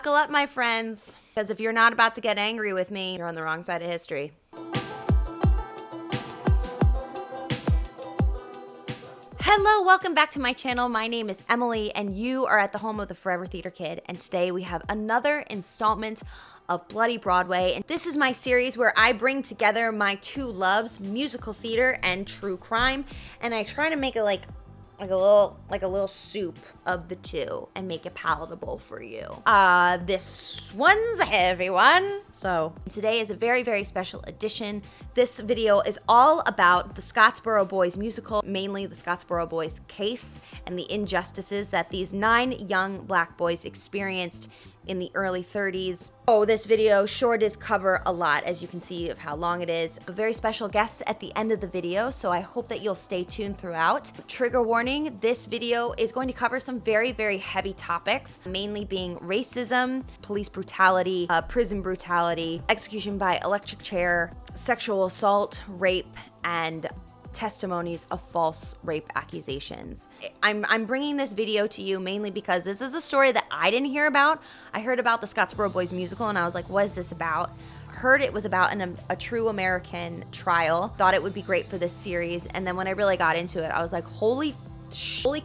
Buckle up, my friends, because if you're not about to get angry with me, you're on the wrong side of history. Hello, welcome back to my channel. My name is Emily, and you are at the home of the Forever Theater Kid, and today we have another installment of Bloody Broadway, and this is my series where I bring together my two loves, musical theater and true crime, and I try to make it like a little soup of the two and make it palatable for you. This one's a heavy one. So today is a very, very special edition. This video is all about the Scottsboro Boys musical, mainly the Scottsboro Boys case and the injustices that these 9 young black boys experienced in the early 30s. Oh, this video sure does cover a lot, as you can see of how long it is. A very special guest at the end of the video, so I hope that you'll stay tuned throughout. Trigger warning, this video is going to cover some very, very heavy topics, mainly being racism, police brutality, prison brutality, execution by electric chair, sexual assault, rape, and testimonies of false rape accusations. I'm bringing this video to you mainly because this is a story that I didn't hear about. I heard about the Scottsboro Boys musical and I was like, what is this about? Heard it was about a true American trial. Thought it would be great for this series. And then when I really got into it, I was like, holy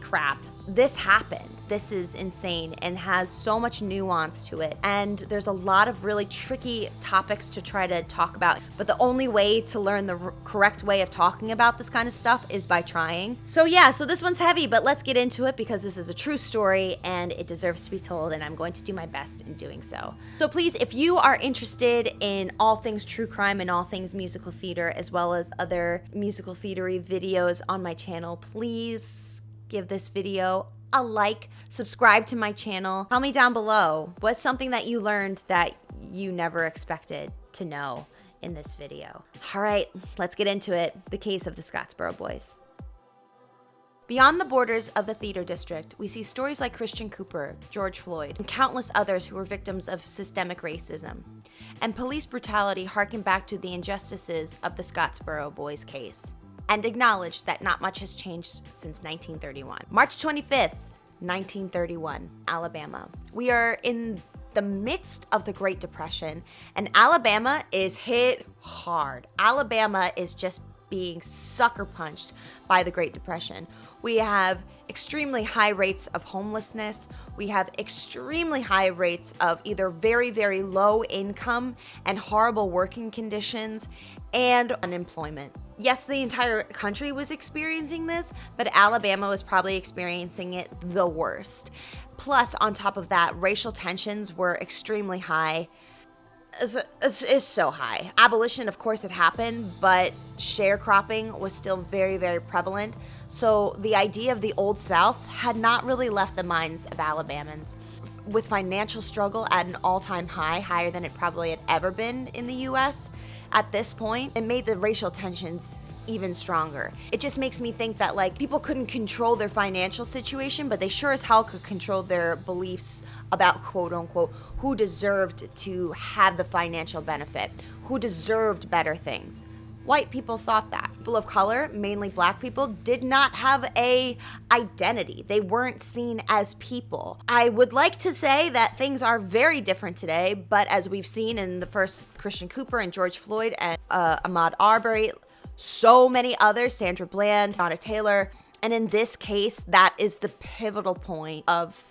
crap, this happened. This is insane and has so much nuance to it. And there's a lot of really tricky topics to try to talk about. But the only way to learn the correct way of talking about this kind of stuff is by trying. So yeah, so this one's heavy, but let's get into it because this is a true story and it deserves to be told, and I'm going to do my best in doing so. So please, if you are interested in all things true crime and all things musical theater, as well as other musical theatery videos on my channel, please give this video a like, subscribe to my channel. Tell me down below, what's something that you learned that you never expected to know in this video? All right, let's get into it. The case of the Scottsboro Boys. Beyond the borders of the theater district, we see stories like Christian Cooper, George Floyd, and countless others who were victims of systemic racism. And police brutality harken back to the injustices of the Scottsboro Boys case, and acknowledge that not much has changed since 1931. March 25th, 1931, Alabama. We are in the midst of the Great Depression, and Alabama is hit hard. Alabama is just being sucker punched by the Great Depression. We have extremely high rates of homelessness. We have extremely high rates of either very, very low income and horrible working conditions and unemployment. Yes, the entire country was experiencing this, but Alabama was probably experiencing it the worst. Plus, on top of that, racial tensions were extremely high. It's so high. Abolition, of course, it happened, but sharecropping was still very, very prevalent. So the idea of the Old South had not really left the minds of Alabamans. With financial struggle at an all-time high, higher than it probably had ever been in the US at this point, it made the racial tensions even stronger. It just makes me think that like people couldn't control their financial situation, but they sure as hell could control their beliefs about quote unquote who deserved to have the financial benefit, who deserved better things. White people thought that. People of color, mainly black people, did not have a identity. They weren't seen as people. I would like to say that things are very different today, but as we've seen in the first Christian Cooper and George Floyd and Ahmaud Arbery, so many others, Sandra Bland, Donna Taylor, and in this case, that is the pivotal point of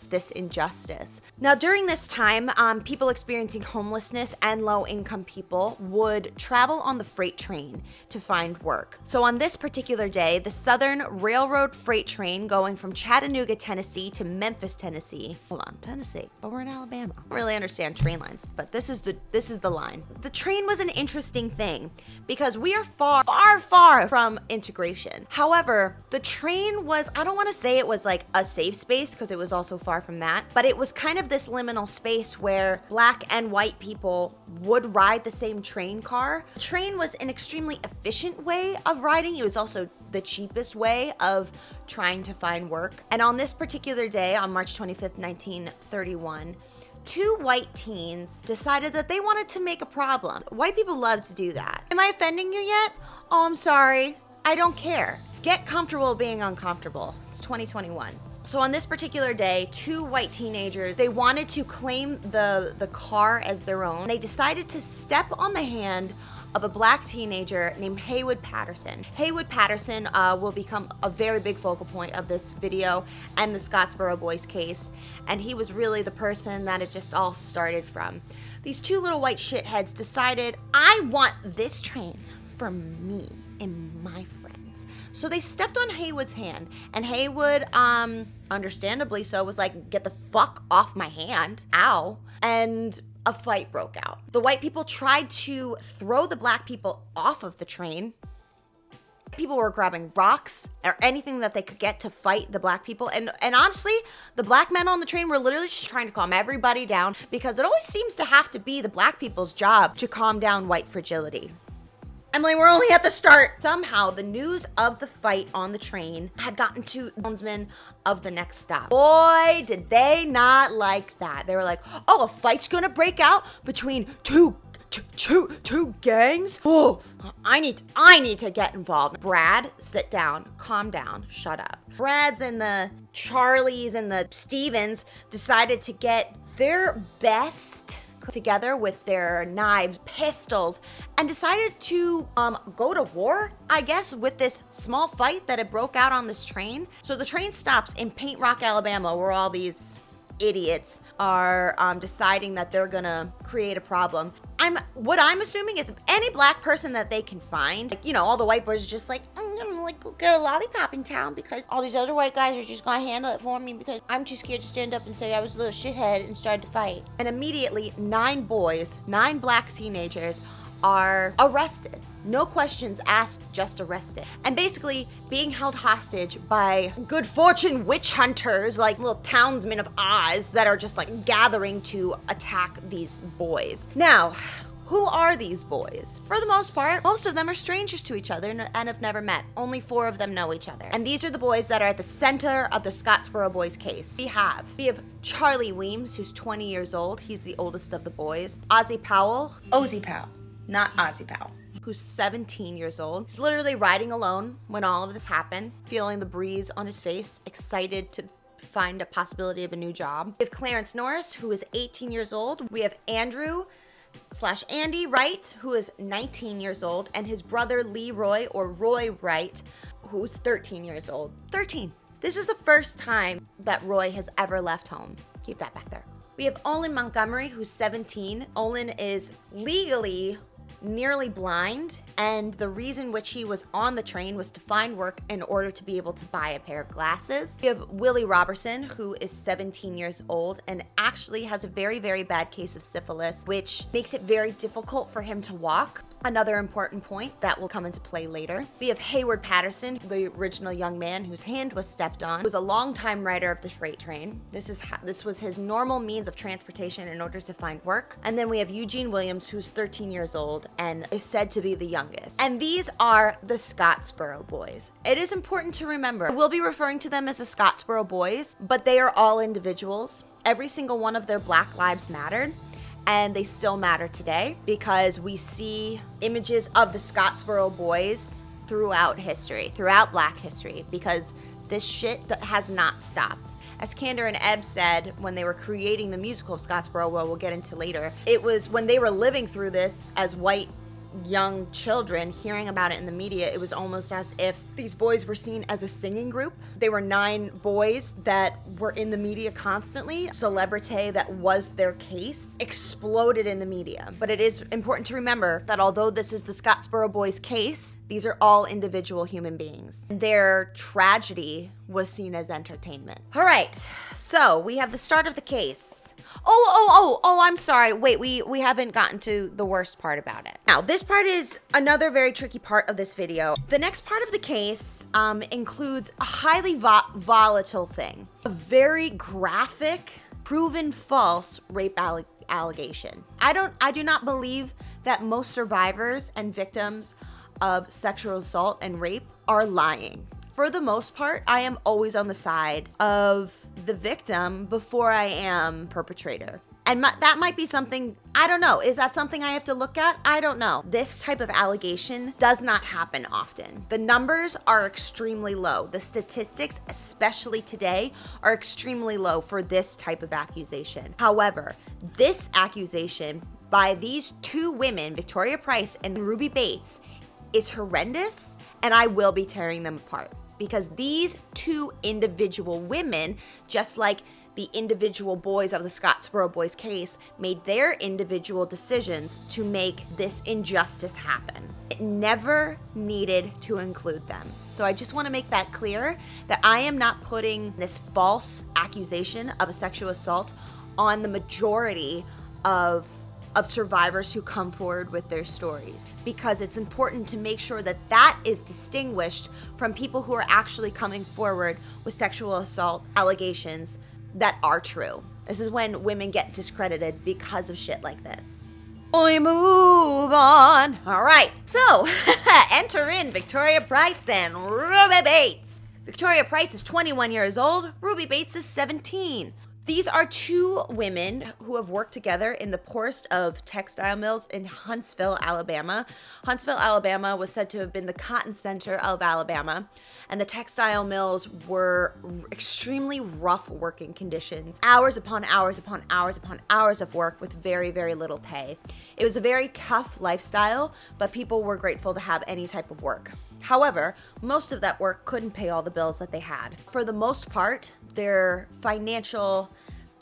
this injustice. Now, during this time, people experiencing homelessness and low-income people would travel on the freight train to find work. So on this particular day, the Southern Railroad freight train going from Chattanooga, Tennessee to Memphis, Tennessee. Hold on, Tennessee, but we're in Alabama. I don't really understand train lines, but this is the line. The train was an interesting thing because we are far, far, far from integration. However, the train was, I don't want to say it was like a safe space because it was also far from that, but it was kind of this liminal space where black and white people would ride the same train car. The train was an extremely efficient way of riding. It was also the cheapest way of trying to find work. And on this particular day, on March 25th, 1931, 2 white teens decided that they wanted to make a problem. White people love to do that. Am I offending you yet? Oh, I'm sorry. I don't care. Get comfortable being uncomfortable. It's 2021. So on this particular day, two white teenagers, they wanted to claim the car as their own. They decided to step on the hand of a black teenager named Haywood Patterson. Haywood Patterson will become a very big focal point of this video and the Scottsboro Boys case, and he was really the person that it just all started from. These two little white shitheads decided, I want this train for me and my friends. So they stepped on Haywood's hand, and Haywood, understandably so, was like, get the fuck off my hand, ow. And a fight broke out. The white people tried to throw the black people off of the train. People were grabbing rocks or anything that they could get to fight the black people. And honestly, the black men on the train were literally just trying to calm everybody down, because it always seems to have to be the black people's job to calm down white fragility. Emily, we're only at the start. Somehow, the news of the fight on the train had gotten to the helmsman of the next stop. Boy, did they not like that. They were like, oh, a fight's gonna break out between two gangs? Oh, I need to get involved. Brad, sit down, calm down, shut up. Brad's and the Charlies and the Stevens decided to get their best together with their knives, pistols, and decided to go to war, I guess, with this small fight that had broke out on this train. So the train stops in Paint Rock, Alabama, where all these idiots are deciding that they're gonna create a problem. What I'm assuming is any black person that they can find, like, you know, all the white boys are just like, I'm gonna like go get a lollipop in town because all these other white guys are just gonna handle it for me because I'm too scared to stand up and say I was a little shithead and started to fight. And immediately 9 black teenagers are arrested. No questions asked, just arrested. And basically being held hostage by good fortune witch hunters, like little townsmen of Oz that are just like gathering to attack these boys. Now, who are these boys? For the most part, most of them are strangers to each other and have never met. Only 4 of them know each other. And these are the boys that are at the center of the Scottsboro Boys case. We have Charlie Weems, who's 20 years old. He's the oldest of the boys. Ozzy Powell. Not Ozzy Powell. Who's 17 years old. He's literally riding alone when all of this happened, feeling the breeze on his face, excited to find a possibility of a new job. We have Clarence Norris, who is 18 years old. We have Andrew/Andy Wright, who is 19 years old, and his brother Leroy, or Roy Wright, who's 13 years old. 13. This is the first time that Roy has ever left home. Keep that back there. We have Olin Montgomery, who's 17. Olin is legally nearly blind, and the reason which he was on the train was to find work in order to be able to buy a pair of glasses. We have Willie Robertson, who is 17 years old and actually has a very, very bad case of syphilis, which makes it very difficult for him to walk. Another important point that will come into play later. We have Haywood Patterson, the original young man whose hand was stepped on, who was a longtime rider of the freight train. This was his normal means of transportation in order to find work. And then we have Eugene Williams, who's 13 years old and is said to be the youngest. And these are the Scottsboro Boys. It is important to remember, we'll be referring to them as the Scottsboro Boys, but they are all individuals. Every single one of their Black lives mattered. And they still matter today because we see images of the Scottsboro Boys throughout history, throughout Black history, because this shit has not stopped. As Kander and Ebb said when they were creating the musical of Scottsboro, well, we'll get into later, it was when they were living through this as white young children, hearing about it in the media, it was almost as if these boys were seen as a singing group. They were 9 boys that were in the media constantly. Celebrity that was their case exploded in the media. But it is important to remember that although this is the Scottsboro Boys case, these are all individual human beings. Their tragedy was seen as entertainment. All right, so we have the start of the case. Oh, I'm sorry. Wait, we haven't gotten to the worst part about it. Now, this part is another very tricky part of this video. The next part of the case includes a highly volatile thing. A very graphic, proven false rape allegation. I do not believe that most survivors and victims of sexual assault and rape are lying. For the most part, I am always on the side of the victim before I am perpetrator. And that might be something, I don't know. Is that something I have to look at? I don't know. This type of allegation does not happen often. The numbers are extremely low. The statistics, especially today, are extremely low for this type of accusation. However, this accusation by these two women, Victoria Price and Ruby Bates, is horrendous, and I will be tearing them apart. Because these two individual women, just like the individual boys of the Scottsboro Boys case, made their individual decisions to make this injustice happen. It never needed to include them. So I just want to make that clear that I am not putting this false accusation of a sexual assault on the majority of survivors who come forward with their stories, because it's important to make sure that that is distinguished from people who are actually coming forward with sexual assault allegations that are true. This is when women get discredited because of shit like this. We move on. All right, so enter in Victoria Price and Ruby Bates. Victoria Price is 21 years old. Ruby Bates is 17. These are two women who have worked together in the poorest of textile mills in Huntsville, Alabama. Huntsville, Alabama was said to have been the cotton center of Alabama, and the textile mills were extremely rough working conditions. Hours upon hours upon hours upon hours of work with very, very little pay. It was a very tough lifestyle, but people were grateful to have any type of work. However, most of that work couldn't pay all the bills that they had. For the most part, their financial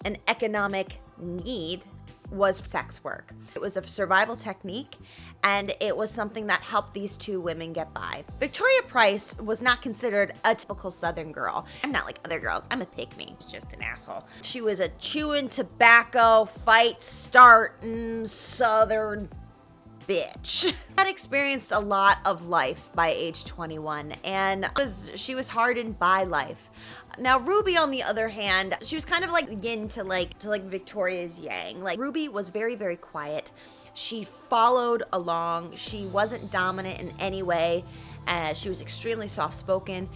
and economic need was sex work. It was a survival technique, and it was something that helped these two women get by. Victoria Price was not considered a typical Southern girl. I'm not like other girls. I'm a pygmy. She's just an asshole. She was a chewing tobacco, fight starting Southern bitch. Had experienced a lot of life by age 21, and she was hardened by life. Now Ruby, on the other hand, she was kind of like yin to like Victoria's yang. Like, Ruby was very, very quiet. She followed along. She wasn't dominant in any way. She was extremely soft-spoken.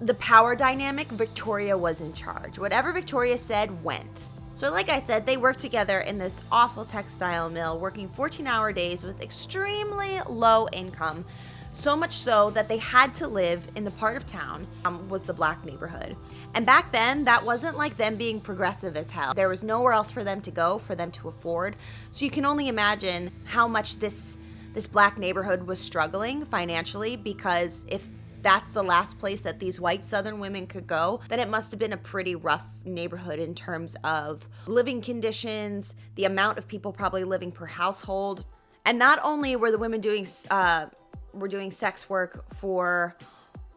The power dynamic, Victoria was in charge. Whatever Victoria said went. So like I said, they worked together in this awful textile mill, working 14-hour days with extremely low income. So much so that they had to live in the part of town was the black neighborhood. And back then, that wasn't like them being progressive as hell. There was nowhere else for them to go, for them to afford. So you can only imagine how much this black neighborhood was struggling financially, because if that's the last place that these white Southern women could go, then it must have been a pretty rough neighborhood in terms of living conditions, the amount of people probably living per household. And not only were the women doing sex work for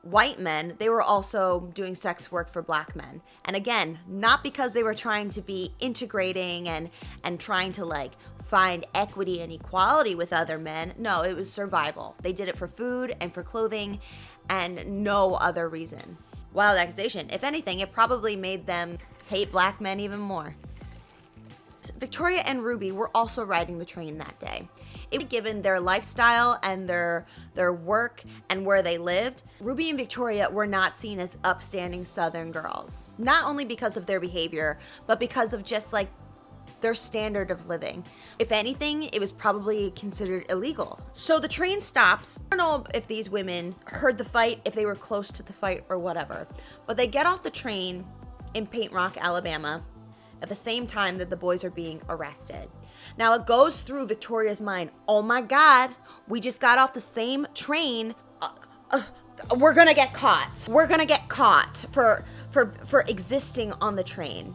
white men, they were also doing sex work for black men. And again, not because they were trying to be integrating and trying to like find equity and equality with other men. No, it was survival. They did it for food and for clothing and no other reason. Wild accusation. If anything, it probably made them hate black men even more. Victoria and Ruby were also riding the train that day. Given their lifestyle and their work and where they lived, Ruby and Victoria were not seen as upstanding Southern girls. Not only because of their behavior, but because of just like their standard of living. If anything, it was probably considered illegal. So the train stops. I don't know if these women heard the fight, if they were close to the fight or whatever, but they get off the train in Paint Rock, Alabama, at the same time that the boys are being arrested. Now it goes through Victoria's mind, oh my God, we just got off the same train. We're gonna get caught. We're gonna get caught for existing on the train.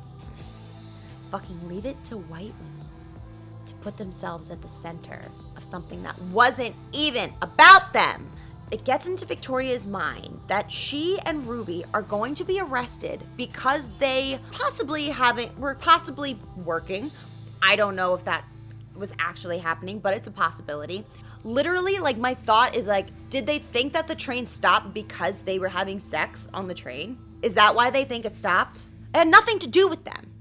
Fucking leave it to white women to put themselves at the center of something that wasn't even about them. It gets into Victoria's mind that she and Ruby are going to be arrested because they were possibly working. I don't know if that was actually happening, but it's a possibility. Literally, like, my thought is like, did they think that the train stopped because they were having sex on the train? Is that why they think it stopped? It had nothing to do with them.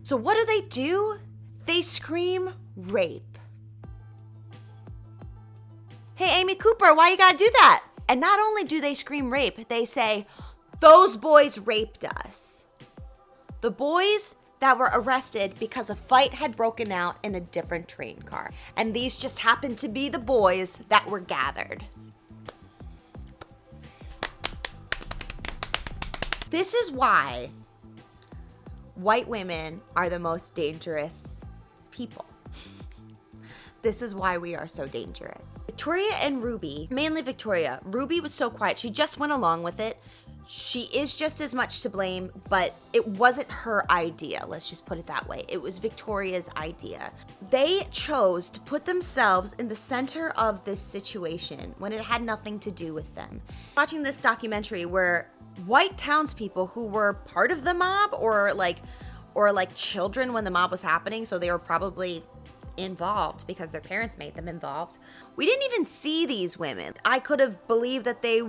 So what do? They scream rape. Hey, Amy Cooper, why you gotta do that? And not only do they scream rape, they say, those boys raped us. The boys that were arrested because a fight had broken out in a different train car. And these just happened to be the boys that were gathered. This is why white women are the most dangerous people. This is why we are so dangerous. Victoria and Ruby, mainly Victoria. Ruby was so quiet. She just went along with it. She is just as much to blame, but it wasn't her idea. Let's just put it that way. It was Victoria's idea. They chose to put themselves in the center of this situation when it had nothing to do with them. Watching this documentary where white townspeople who were part of the mob or like children when the mob was happening, so they were probably involved because their parents made them involved. We didn't even see these women. I could have believed that they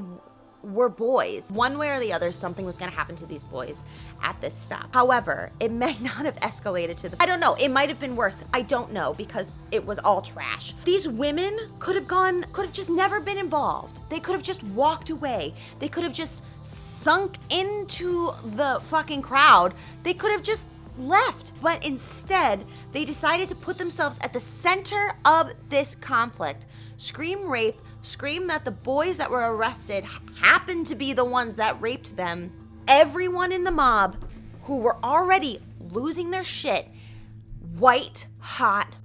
were boys. One way or the other, something was going to happen to these boys at this stop. However, it may not have escalated to I don't know. It might have been worse. I don't know because it was all trash. These women could have just never been involved. They could have just walked away. They could have just sunk into the fucking crowd. They could have just left. But instead, they decided to put themselves at the center of this conflict. Scream rape, scream that the boys that were arrested happened to be the ones that raped them. Everyone in the mob who were already losing their shit, white hot,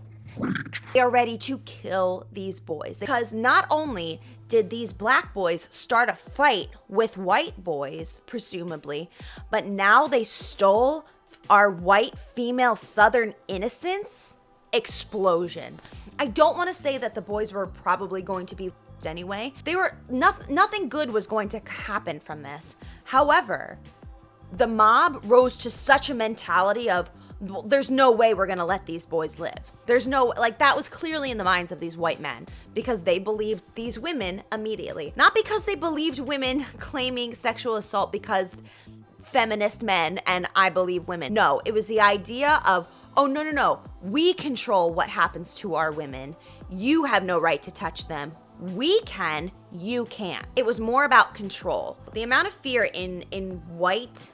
they are ready to kill these boys. Because not only did these black boys start a fight with white boys, presumably, but now they stole our white female Southern innocence. Explosion. I don't want to say that the boys were probably going to be anyway. They were nothing good was going to happen from this. However, the mob rose to such a mentality of, well, there's no way we're going to let these boys live. There's no, that was clearly in the minds of these white men because they believed these women immediately. Not because they believed women claiming sexual assault because feminist men and I believe women. No, it was the idea of, oh, no. We control what happens to our women. You have no right to touch them. We can, you can't. It was more about control. The amount of fear in white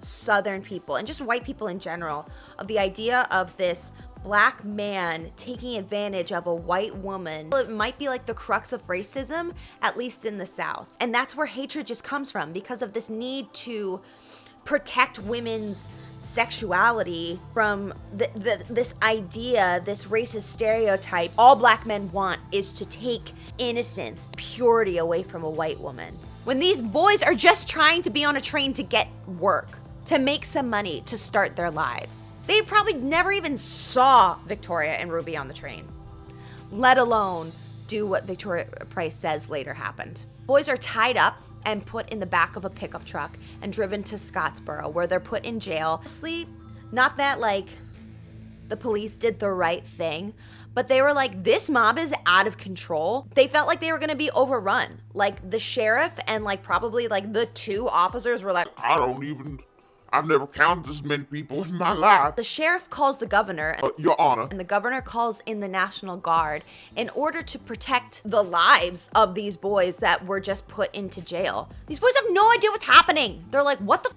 Southern people and just white people in general of the idea of this black man taking advantage of a white woman. It might be like the crux of racism, at least in the South. And that's where hatred just comes from because of this need to protect women's sexuality from this idea, this racist stereotype. All black men want is to take innocence, purity away from a white woman. When these boys are just trying to be on a train to get work, to make some money, to start their lives. They probably never even saw Victoria and Ruby on the train, let alone do what Victoria Price says later happened. Boys are tied up and put in the back of a pickup truck and driven to Scottsboro, where they're put in jail. Honestly, not that the police did the right thing, but they were like, this mob is out of control. They felt like they were gonna be overrun. The sheriff and probably the two officers were like, I've never counted this many people in my life. The sheriff calls the governor, Your Honor. and the governor calls in the National Guard in order to protect the lives of these boys that were just put into jail. These boys have no idea what's happening. They're like, what the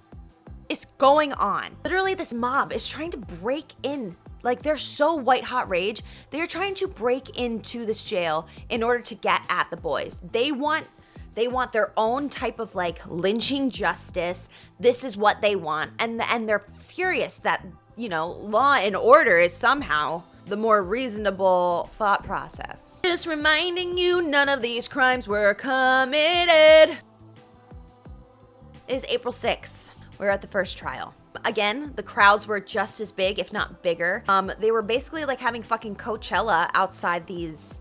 is going on? Literally, this mob is trying to break in. They're so white hot rage. They're trying to break into this jail in order to get at the boys. They want their own type of lynching justice. This is what they want. And they're furious that, law and order is somehow the more reasonable thought process. Just reminding you, none of these crimes were committed. It is April 6th. We're at the first trial. Again, the crowds were just as big, if not bigger. They were basically having fucking Coachella outside these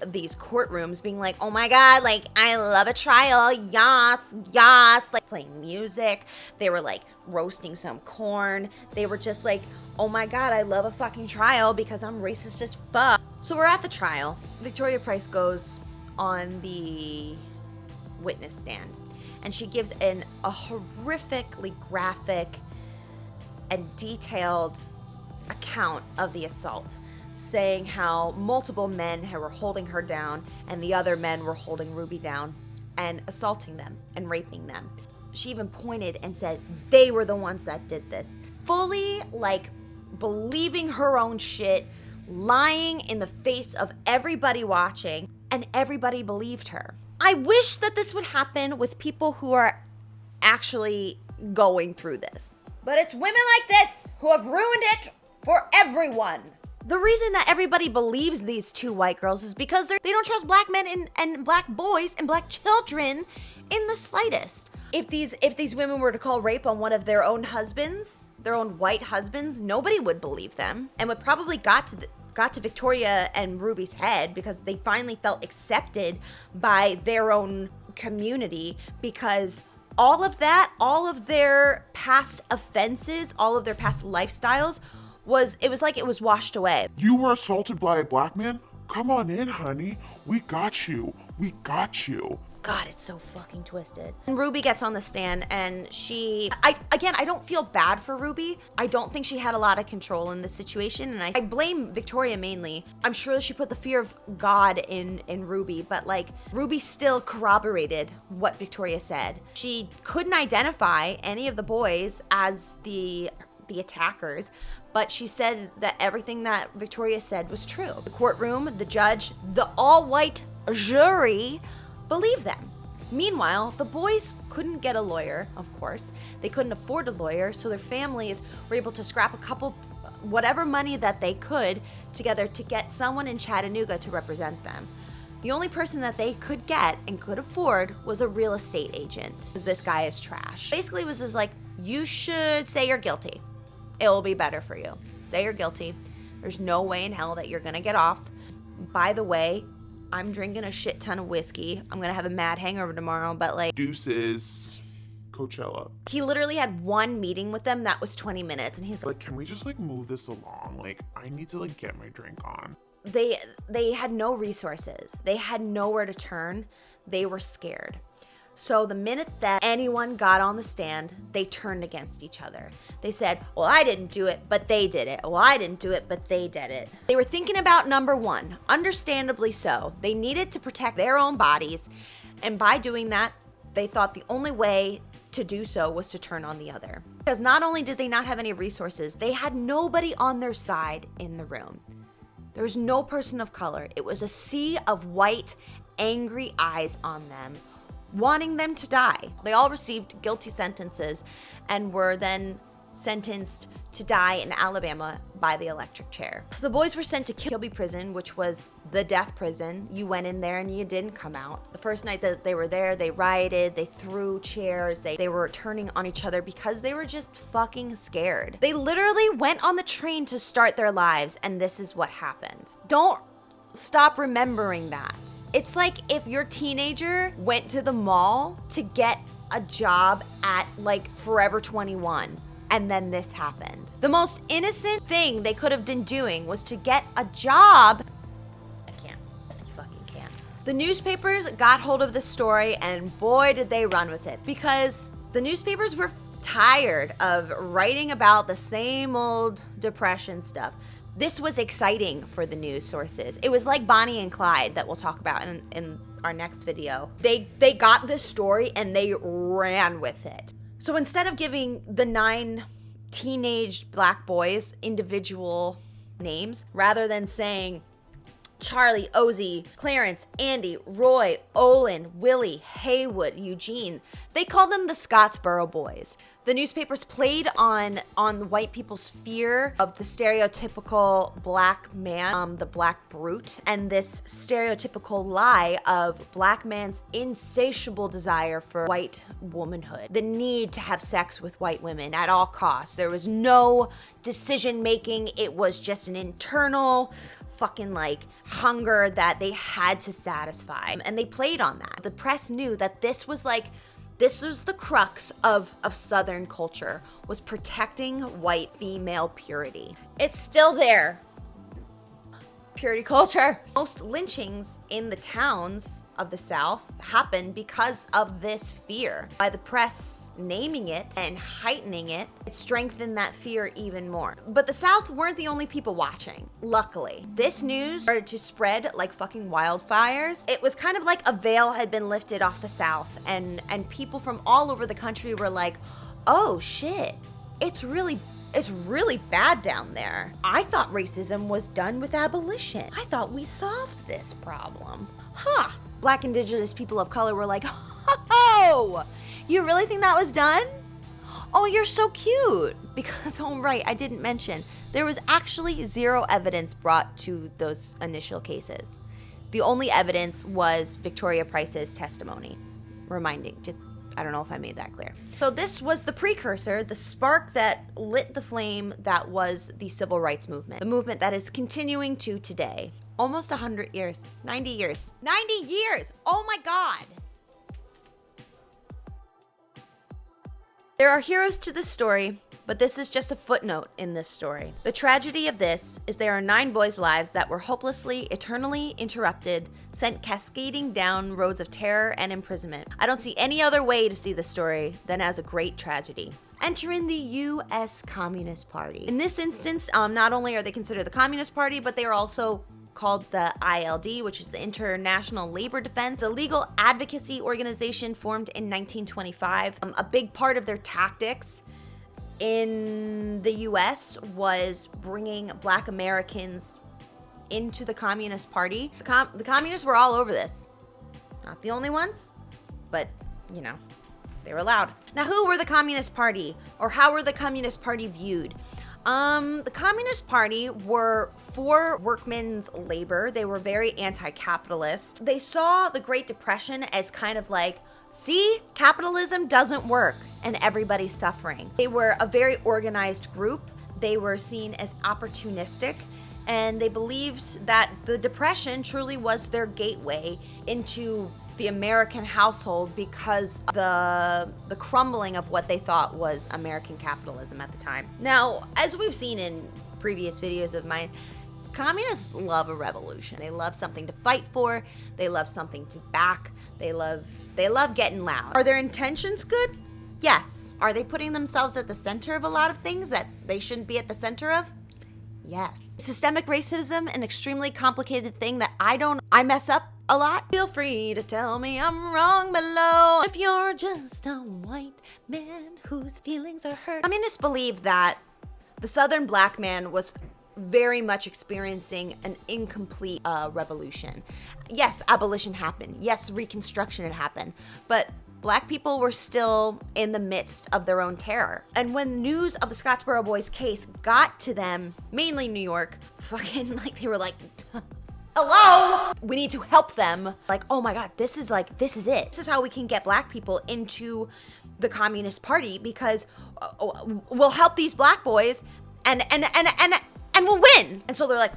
courtrooms, being like, oh my god, I love a trial, yas, playing music. They were roasting some corn. They were just oh my god, I love a fucking trial because I'm racist as fuck. So we're at the trial. Victoria Price goes on the witness stand and she gives a horrifically graphic and detailed account of the assault, saying how multiple men were holding her down and the other men were holding Ruby down and assaulting them and raping them. she even pointed and said they were the ones that did this. Fully, like, believing her own shit, lying in the face of everybody watching, and everybody believed her. I wish that this would happen with people who are actually going through this. But it's women like this who have ruined it for everyone. The reason that everybody believes these two white girls is because they don't trust black men and black boys and black children in the slightest. If these women were to call rape on one of their own husbands, their own white husbands, nobody would believe them, and what probably got to Victoria and Ruby's head, because they finally felt accepted by their own community, because all of their past offenses, all of their past lifestyles it was washed away. You were assaulted by a black man? Come on in, honey. We got you. We got you. God, it's so fucking twisted. And Ruby gets on the stand and I don't feel bad for Ruby. I don't think she had a lot of control in this situation, and I blame Victoria mainly. I'm sure she put the fear of God in Ruby, but like, Ruby still corroborated what Victoria said. She couldn't identify any of the boys as the attackers, but she said that everything that Victoria said was true. The courtroom, the judge, the all-white jury believed them. Meanwhile, the boys couldn't get a lawyer, of course. They couldn't afford a lawyer, so their families were able to scrap whatever money that they could together to get someone in Chattanooga to represent them. The only person that they could get and could afford was a real estate agent, because this guy is trash. Basically, it was just like, you should say you're guilty. It will be better for you. Say you're guilty. There's no way in hell that you're gonna get off. By the way, I'm drinking a shit ton of whiskey. I'm gonna have a mad hangover tomorrow, but like... Deuces. Coachella. He literally had one meeting with them that was 20 minutes, and he's like, can we just like move this along? Like, I need to like get my drink on. They had no resources. They had nowhere to turn. They were scared. So the minute that anyone got on the stand, they turned against each other. They said, well, I didn't do it, but they did it. Well, I didn't do it, but they did it. They were thinking about number one, understandably so. They needed to protect their own bodies, and by doing that, they thought the only way to do so was to turn on the other. Because not only did they not have any resources, they had nobody on their side in the room. There was no person of color. It was a sea of white, angry eyes on them, wanting them to die. They all received guilty sentences and were then sentenced to die in Alabama by the electric chair. So the boys were sent to Kilby Prison, which was the death prison. You went in there and you didn't come out. The first night that they were there, they rioted, they threw chairs, they were turning on each other because they were just fucking scared. They literally went on the train to start their lives, and this is what happened. Don't stop remembering that. It's like if your teenager went to the mall to get a job at like Forever 21 and then this happened. The most innocent thing they could have been doing was to get a job. I fucking can't. The newspapers got hold of the story, and boy did they run with it, because the newspapers were tired of writing about the same old depression stuff. This was exciting for the news sources. It was like Bonnie and Clyde that we'll talk about in our next video. They got this story and they ran with it. So instead of giving the 9 teenage black boys individual names, rather than saying Charlie, Ozzy, Clarence, Andy, Roy, Olin, Willie, Haywood, Eugene, they called them the Scottsboro Boys. The newspapers played on the white people's fear of the stereotypical black man, the black brute, and this stereotypical lie of black man's insatiable desire for white womanhood, the need to have sex with white women at all costs. There was no decision making. It was just an internal fucking like hunger that they had to satisfy, and they played on that. The press knew that this was the crux of Southern culture, was protecting white female purity. It's still there. Purity culture. Most lynchings in the towns of the South happen because of this fear. By the press naming it and heightening it, it strengthened that fear even more. But the South weren't the only people watching. Luckily, this news started to spread like fucking wildfires. It was kind of like a veil had been lifted off the South, and people from all over the country were like, oh shit, it's really bad down there. I thought racism was done with abolition. I thought we solved this problem. Huh. Black, indigenous people of color were like, oh, you really think that was done? Oh, you're so cute. Because, oh right, I didn't mention, there was actually zero evidence brought to those initial cases. The only evidence was Victoria Price's testimony. I don't know if I made that clear. So this was the precursor, the spark that lit the flame that was the civil rights movement. The movement that is continuing to today. Almost 100 years, 90 years. 90 years, oh my God. There are heroes to this story, but this is just a footnote in this story. The tragedy of this is there are 9 boys' lives that were hopelessly, eternally interrupted, sent cascading down roads of terror and imprisonment. I don't see any other way to see the story than as a great tragedy. Enter in the U.S. Communist Party. In this instance, not only are they considered the Communist Party, but they are also called the ILD, which is the International Labor Defense, a legal advocacy organization formed in 1925. A big part of their tactics in the US was bringing Black Americans into the Communist Party. The communists were all over this. Not the only ones, but you know, they were loud. Now, who were the Communist Party, or how were the Communist Party viewed? The Communist Party were for workmen's labor. They were very anti-capitalist. They saw the Great Depression as kind of like, see, capitalism doesn't work and everybody's suffering. They were a very organized group. They were seen as opportunistic, and they believed that the Depression truly was their gateway into the American household because the crumbling of what they thought was American capitalism at the time. Now, as we've seen in previous videos of mine, communists love a revolution. They love something to fight for. They love something to back. They love getting loud. Are their intentions good? Yes. Are they putting themselves at the center of a lot of things that they shouldn't be at the center of? Yes. Systemic racism, an extremely complicated thing that I mess up a lot. Feel free to tell me I'm wrong below. If you're just a white man whose feelings are hurt. Communists believe that the Southern black man was very much experiencing an incomplete revolution. Yes, abolition happened. Yes, Reconstruction had happened. But Black people were still in the midst of their own terror. And when news of the Scottsboro Boys case got to them, mainly New York, fucking like they were like, hello, we need to help them. Like, oh my God, this is it. This is how we can get Black people into the Communist Party, because we'll help these Black boys and we'll win. And so they're like,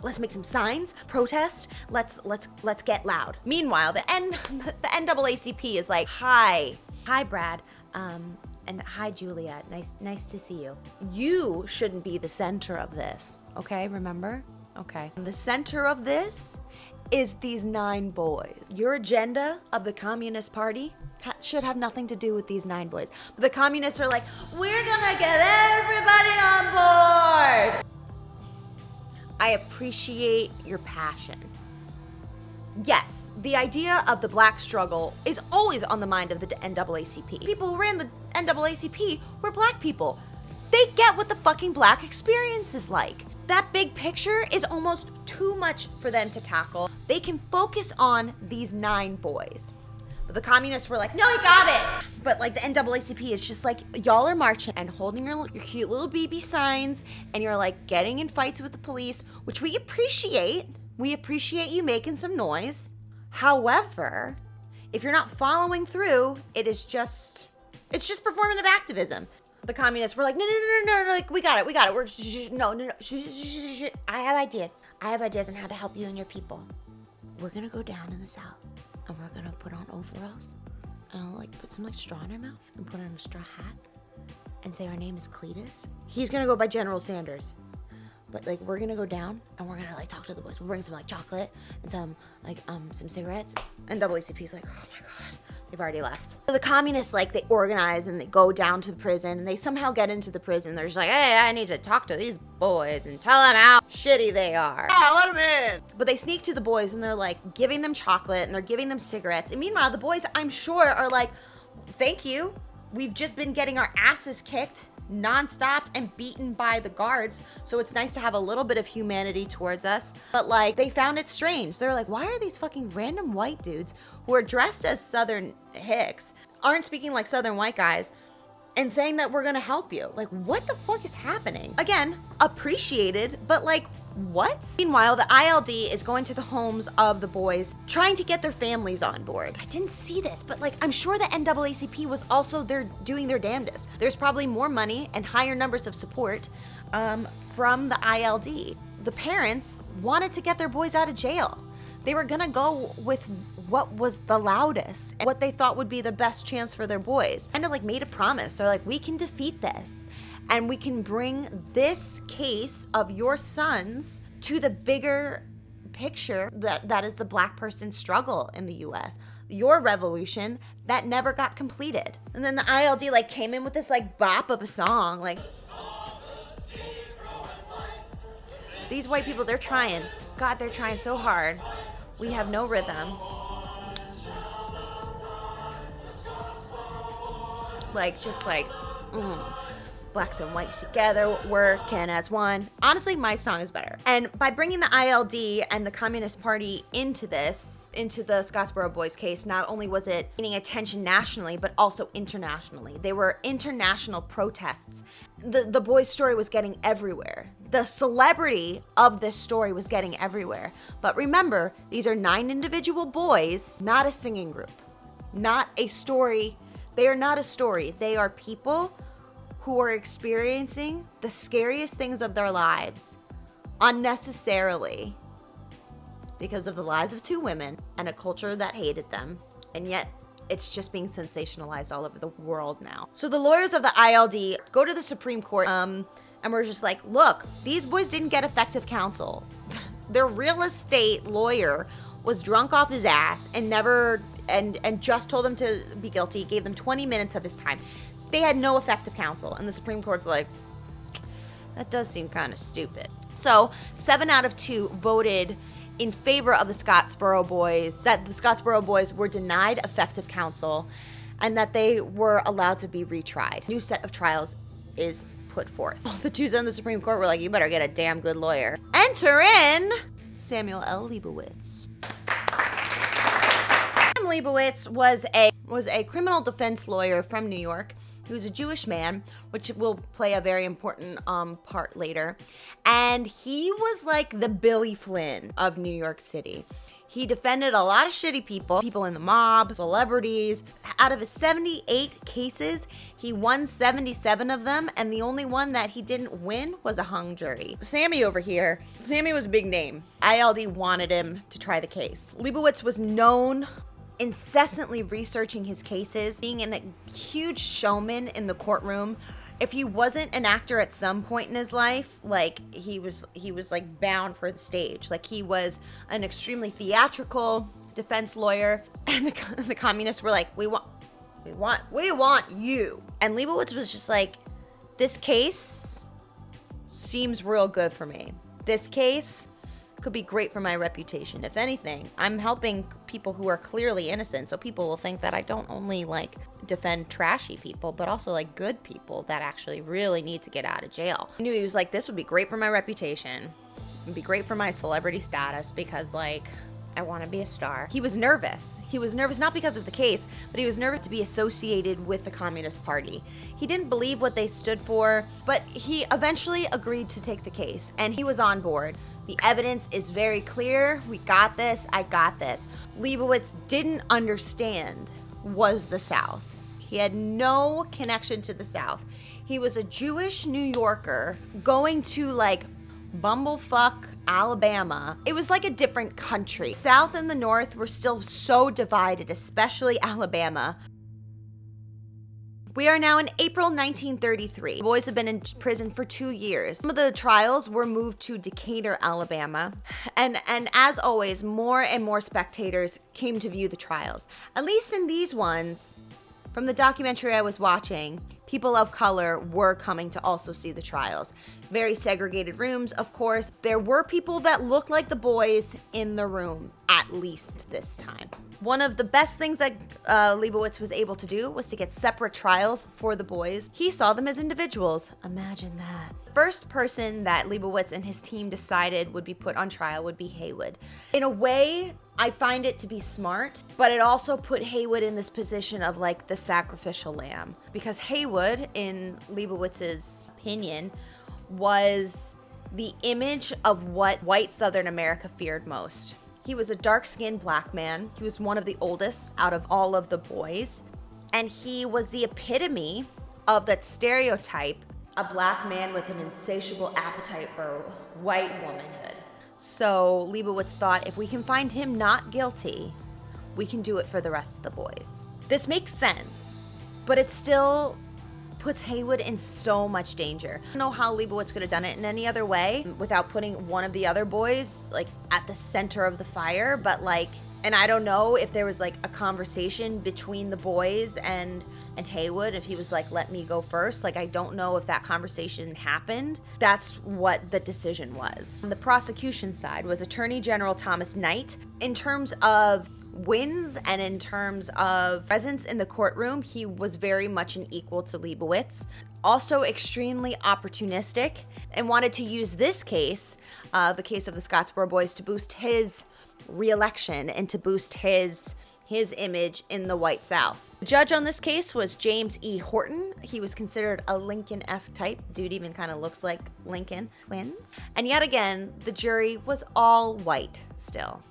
let's make some signs, protest, let's get loud. Meanwhile, the NAACP is like, hi Brad, and hi Julia, nice to see you. You shouldn't be the center of this, okay, remember? Okay. The center of this is these 9 boys. Your agenda of the Communist Party should have nothing to do with these 9 boys. But the communists are like, we're gonna get everybody on board. I appreciate your passion. Yes, the idea of the Black struggle is always on the mind of the NAACP. People who ran the NAACP were Black people. They get what the fucking Black experience is like. That big picture is almost too much for them to tackle. They can focus on these 9 boys. But the communists were like, no, you got it. But like the NAACP is just like, y'all are marching and holding your cute little BB signs, and you're like getting in fights with the police, which we appreciate. We appreciate you making some noise. However, if you're not following through, it's just performative activism. The communists were like, no, like, we got it. We're no. I have ideas on how to help you and your people. We're gonna go down in the South, and we're gonna put on overalls, and I'll like put some like straw in our mouth, and put on a straw hat, and say our name is Cletus. He's gonna go by General Sanders. but like we're gonna go down and we're gonna like talk to the boys. We'll bring some like chocolate and some cigarettes. And AACP's like, oh my God, they've already left. So the communists, like, they organize and they go down to the prison and they somehow get into the prison. They're just like, hey, I need to talk to these boys and tell them how shitty they are. Let them in. But they sneak to the boys and they're like giving them chocolate and they're giving them cigarettes. And meanwhile, the boys, I'm sure, are like, thank you. We've just been getting our asses kicked nonstop and beaten by the guards, so it's nice to have a little bit of humanity towards us. But like, they found it strange. They're like, why are these fucking random white dudes who are dressed as Southern hicks, aren't speaking like Southern white guys, and saying that we're gonna help you? Like, what the fuck is happening? Again, appreciated, but like, what? Meanwhile, the ILD is going to the homes of the boys, trying to get their families on board. I didn't see this, but like, I'm sure the NAACP was also there doing their damnedest. There's probably more money and higher numbers of support from the ILD. The parents wanted to get their boys out of jail. They were gonna go with what was the loudest and what they thought would be the best chance for their boys. And like made a promise. They're like, we can defeat this. And we can bring this case of your sons to the bigger picture that is the Black person struggle in the US. Your revolution that never got completed. And then the ILD like came in with this like bop of a song. Like, these white people, they're trying. God, they're trying so hard. We have no rhythm. Like, just like, blacks and whites together, working as one. Honestly, my song is better. And by bringing the ILD and the Communist Party into the Scottsboro Boys case, not only was it gaining attention nationally, but also internationally. They were international protests. The boys' story was getting everywhere. The celebrity of this story was getting everywhere. But remember, these are 9 individual boys, not a singing group, not a story. They are not a story. They are people who are experiencing the scariest things of their lives unnecessarily because of the lives of 2 women and a culture that hated them. And yet it's just being sensationalized all over the world now. So the lawyers of the ILD go to the Supreme Court and we're just like, look, these boys didn't get effective counsel. Their real estate lawyer was drunk off his ass and just told them to be guilty, gave them 20 minutes of his time. They had no effective counsel, and the Supreme Court's like, that does seem kind of stupid. So 7 out of 2 voted in favor of the Scottsboro Boys, that the Scottsboro Boys were denied effective counsel and that they were allowed to be retried. New set of trials is put forth. All the dudes on the Supreme Court were like, you better get a damn good lawyer. Enter in Samuel L. Leibowitz. Sam Leibowitz was a criminal defense lawyer from New York. He was a Jewish man, which will play a very important part later. And he was like the Billy Flynn of New York City. He defended a lot of shitty people in the mob, celebrities. Out of his 78 cases, he won 77 of them, and the only one that he didn't win was a hung jury. Sammy over here, Sammy was a big name. ILD wanted him to try the case. Leibowitz was known incessantly researching his cases, being a huge showman in the courtroom. If he wasn't an actor at some point in his life, like he was like bound for the stage. Like he was an extremely theatrical defense lawyer, and the communists were like, we want you. And Leibowitz was just like, this case seems real good for me. This case could be great for my reputation. If anything, I'm helping people who are clearly innocent, so people will think that I don't only like defend trashy people, but also like good people that actually really need to get out of jail. I knew he was like, this would be great for my reputation. It'd be great for my celebrity status because like, I want to be a star. He was nervous. He was nervous not because of the case, but he was nervous to be associated with the Communist Party. He didn't believe what they stood for, but he eventually agreed to take the case, and he was on board. The evidence is very clear. We got this. I got this. Leibowitz didn't understand was the South. He had no connection to the South. He was a Jewish New Yorker going to like bumblefuck Alabama. It was like a different country. South and the North were still so divided, especially Alabama. We are now in April 1933. The boys have been in prison for 2 years. Some of the trials were moved to Decatur, Alabama. And as always, more and more spectators came to view the trials. At least in these ones, from the documentary I was watching, people of color were coming to also see the trials. Very segregated rooms, of course. There were people that looked like the boys in the room, at least this time. One of the best things that Leibowitz was able to do was to get separate trials for the boys. He saw them as individuals. Imagine that. First person that Leibowitz and his team decided would be put on trial would be Haywood. In a way, I find it to be smart, but it also put Haywood in this position of like the sacrificial lamb. Because Haywood, in Leibowitz's opinion, was the image of what white Southern America feared most. He was a dark-skinned black man. He was one of the oldest out of all of the boys. And he was the epitome of that stereotype, a black man with an insatiable appetite for white womanhood. So Leibowitz thought, if we can find him not guilty, we can do it for the rest of the boys. This makes sense, but it still puts Haywood in so much danger. I don't know how Leibowitz could have done it in any other way without putting one of the other boys like at the center of the fire, but like, and I don't know if there was like a conversation between the boys and Haywood, if he was like, let me go first. Like, I don't know if that conversation happened. That's what the decision was. On the prosecution side was Attorney General Thomas Knight. In terms of wins and in terms of presence in the courtroom, he was very much an equal to Leibowitz. Also extremely opportunistic and wanted to use this case, the case of the Scottsboro Boys, to boost his re-election and to boost his image in the white South. The judge on this case was James E. Horton. He was considered a Lincoln-esque type. Dude even kind of looks like Lincoln. Twins. And yet again, the jury was all white still.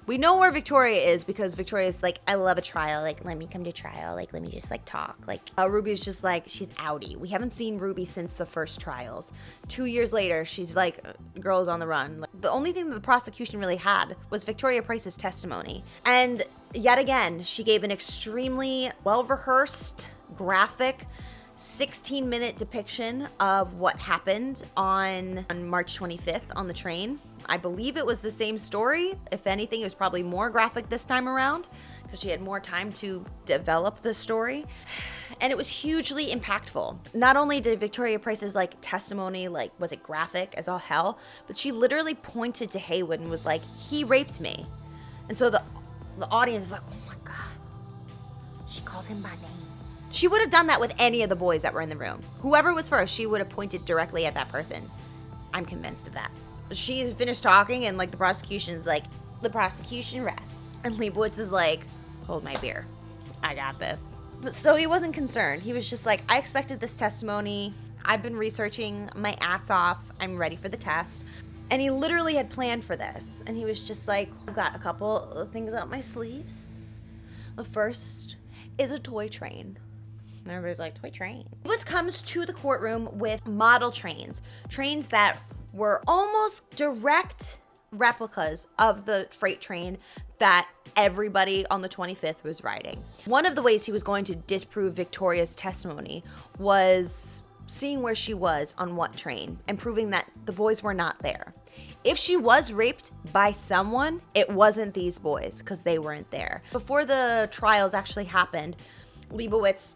We know where Victoria is because Victoria's like, I love a trial. Like, let me come to trial. Like, let me just like talk. Like, Ruby's just like, she's outie. We haven't seen Ruby since the first trials. 2 years later, she's like, girl's on the run. Like, the only thing that the prosecution really had was Victoria Price's testimony. And yet again, she gave an extremely well-rehearsed, graphic, 16-minute depiction of what happened on March 25th on the train. I believe it was the same story. If anything, it was probably more graphic this time around because she had more time to develop the story. And it was hugely impactful. Not only did Victoria Price's like testimony, like, was it graphic as all hell, but she literally pointed to Haywood and was like, he raped me. And so the audience is like, oh my God, she called him by name. She would have done that with any of the boys that were in the room. Whoever was first, she would have pointed directly at that person. I'm convinced of that. She finished talking and like the prosecution's like, the prosecution rests. And Leibowitz is like, hold my beer. I got this. But so he wasn't concerned. He was just like, I expected this testimony. I've been researching my ass off. I'm ready for the test. And he literally had planned for this. And he was just like, I've got a couple of things up my sleeves. The first is a toy train. And everybody's like, toy train. Leibowitz comes to the courtroom with model trains. Trains that were almost direct replicas of the freight train that everybody on the 25th was riding. One of the ways he was going to disprove Victoria's testimony was seeing where she was on what train and proving that the boys were not there. If she was raped by someone, it wasn't these boys because they weren't there. Before the trials actually happened, Leibowitz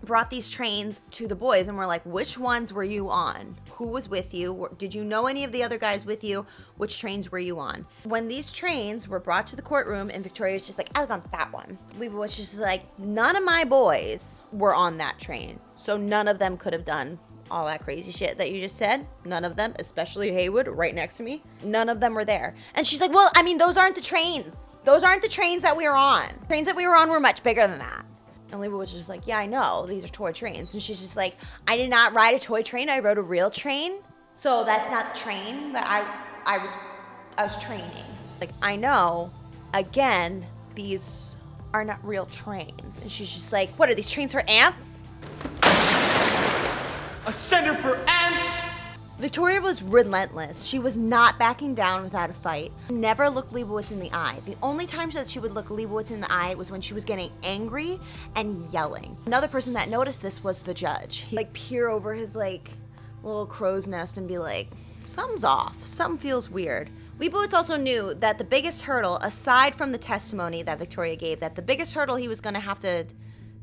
brought these trains to the boys and were like, which ones were you on? Who was with you? Did you know any of the other guys with you? Which trains were you on? When these trains were brought to the courtroom and Victoria was just like, I was on that one. Leibowitz was just like, none of my boys were on that train. So none of them could have done all that crazy shit that you just said. None of them, especially Haywood right next to me, none of them were there. And she's like, well, I mean, those aren't the trains. Those aren't the trains that we were on. Trains that we were on were much bigger than that. And Leibowitz was just like, yeah, I know. These are toy trains. And she's just like, I did not ride a toy train. I rode a real train. So that's not the train that I was training. Like, I know. Again, these are not real trains. And she's just like, what are these trains for ants? A center for ants? Victoria was relentless. She was not backing down without a fight. Never looked Leibowitz in the eye. The only time that she would look Leibowitz in the eye was when she was getting angry and yelling. Another person that noticed this was the judge. He'd like peer over his like little crow's nest and be like, something's off. Something feels weird. Leibowitz also knew that the biggest hurdle, aside from the testimony that Victoria gave, that the biggest hurdle he was gonna have to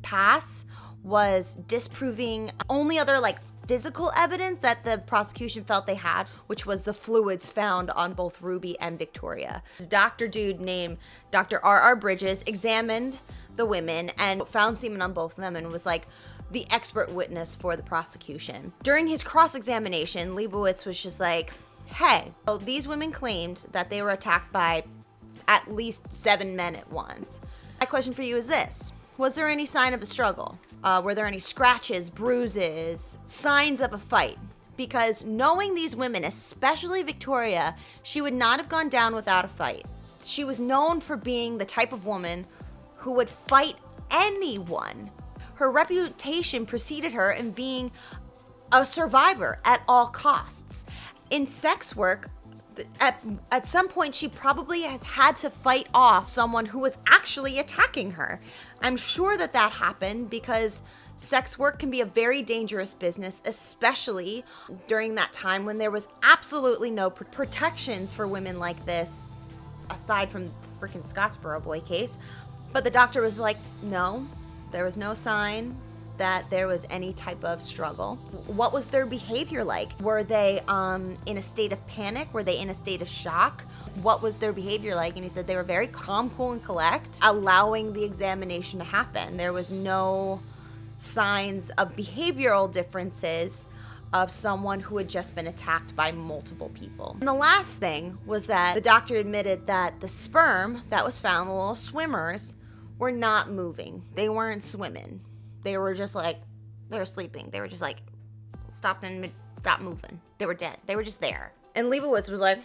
pass was disproving only other like physical evidence that the prosecution felt they had, which was the fluids found on both Ruby and Victoria. This doctor dude named Dr. R.R. Bridges examined the women and found semen on both of them and was like the expert witness for the prosecution. During his cross-examination, Leibowitz was just like, hey, so these women claimed that they were attacked by at least 7 men at once. My question for you is this: was there any sign of a struggle? Were there any scratches, bruises, signs of a fight? Because knowing these women, especially Victoria, she would not have gone down without a fight. She was known for being the type of woman who would fight anyone. Her reputation preceded her in being a survivor at all costs. In sex work, at some point, she probably has had to fight off someone who was actually attacking her. I'm sure that that happened because sex work can be a very dangerous business, especially during that time when there was absolutely no protections for women like this, aside from the freaking Scottsboro Boy case. But the doctor was like, no, there was no sign that there was any type of struggle. What was their behavior like? Were they in a state of panic? Were they in a state of shock? What was their behavior like? And he said they were very calm, cool, and collect, allowing the examination to happen. There was no signs of behavioral differences of someone who had just been attacked by multiple people. And the last thing was that the doctor admitted that the sperm that was found, the little swimmers, were not moving. They weren't swimming. They were just like, they were sleeping. They were just like, stopped moving. They were dead. They were just there. And Leibowitz was like,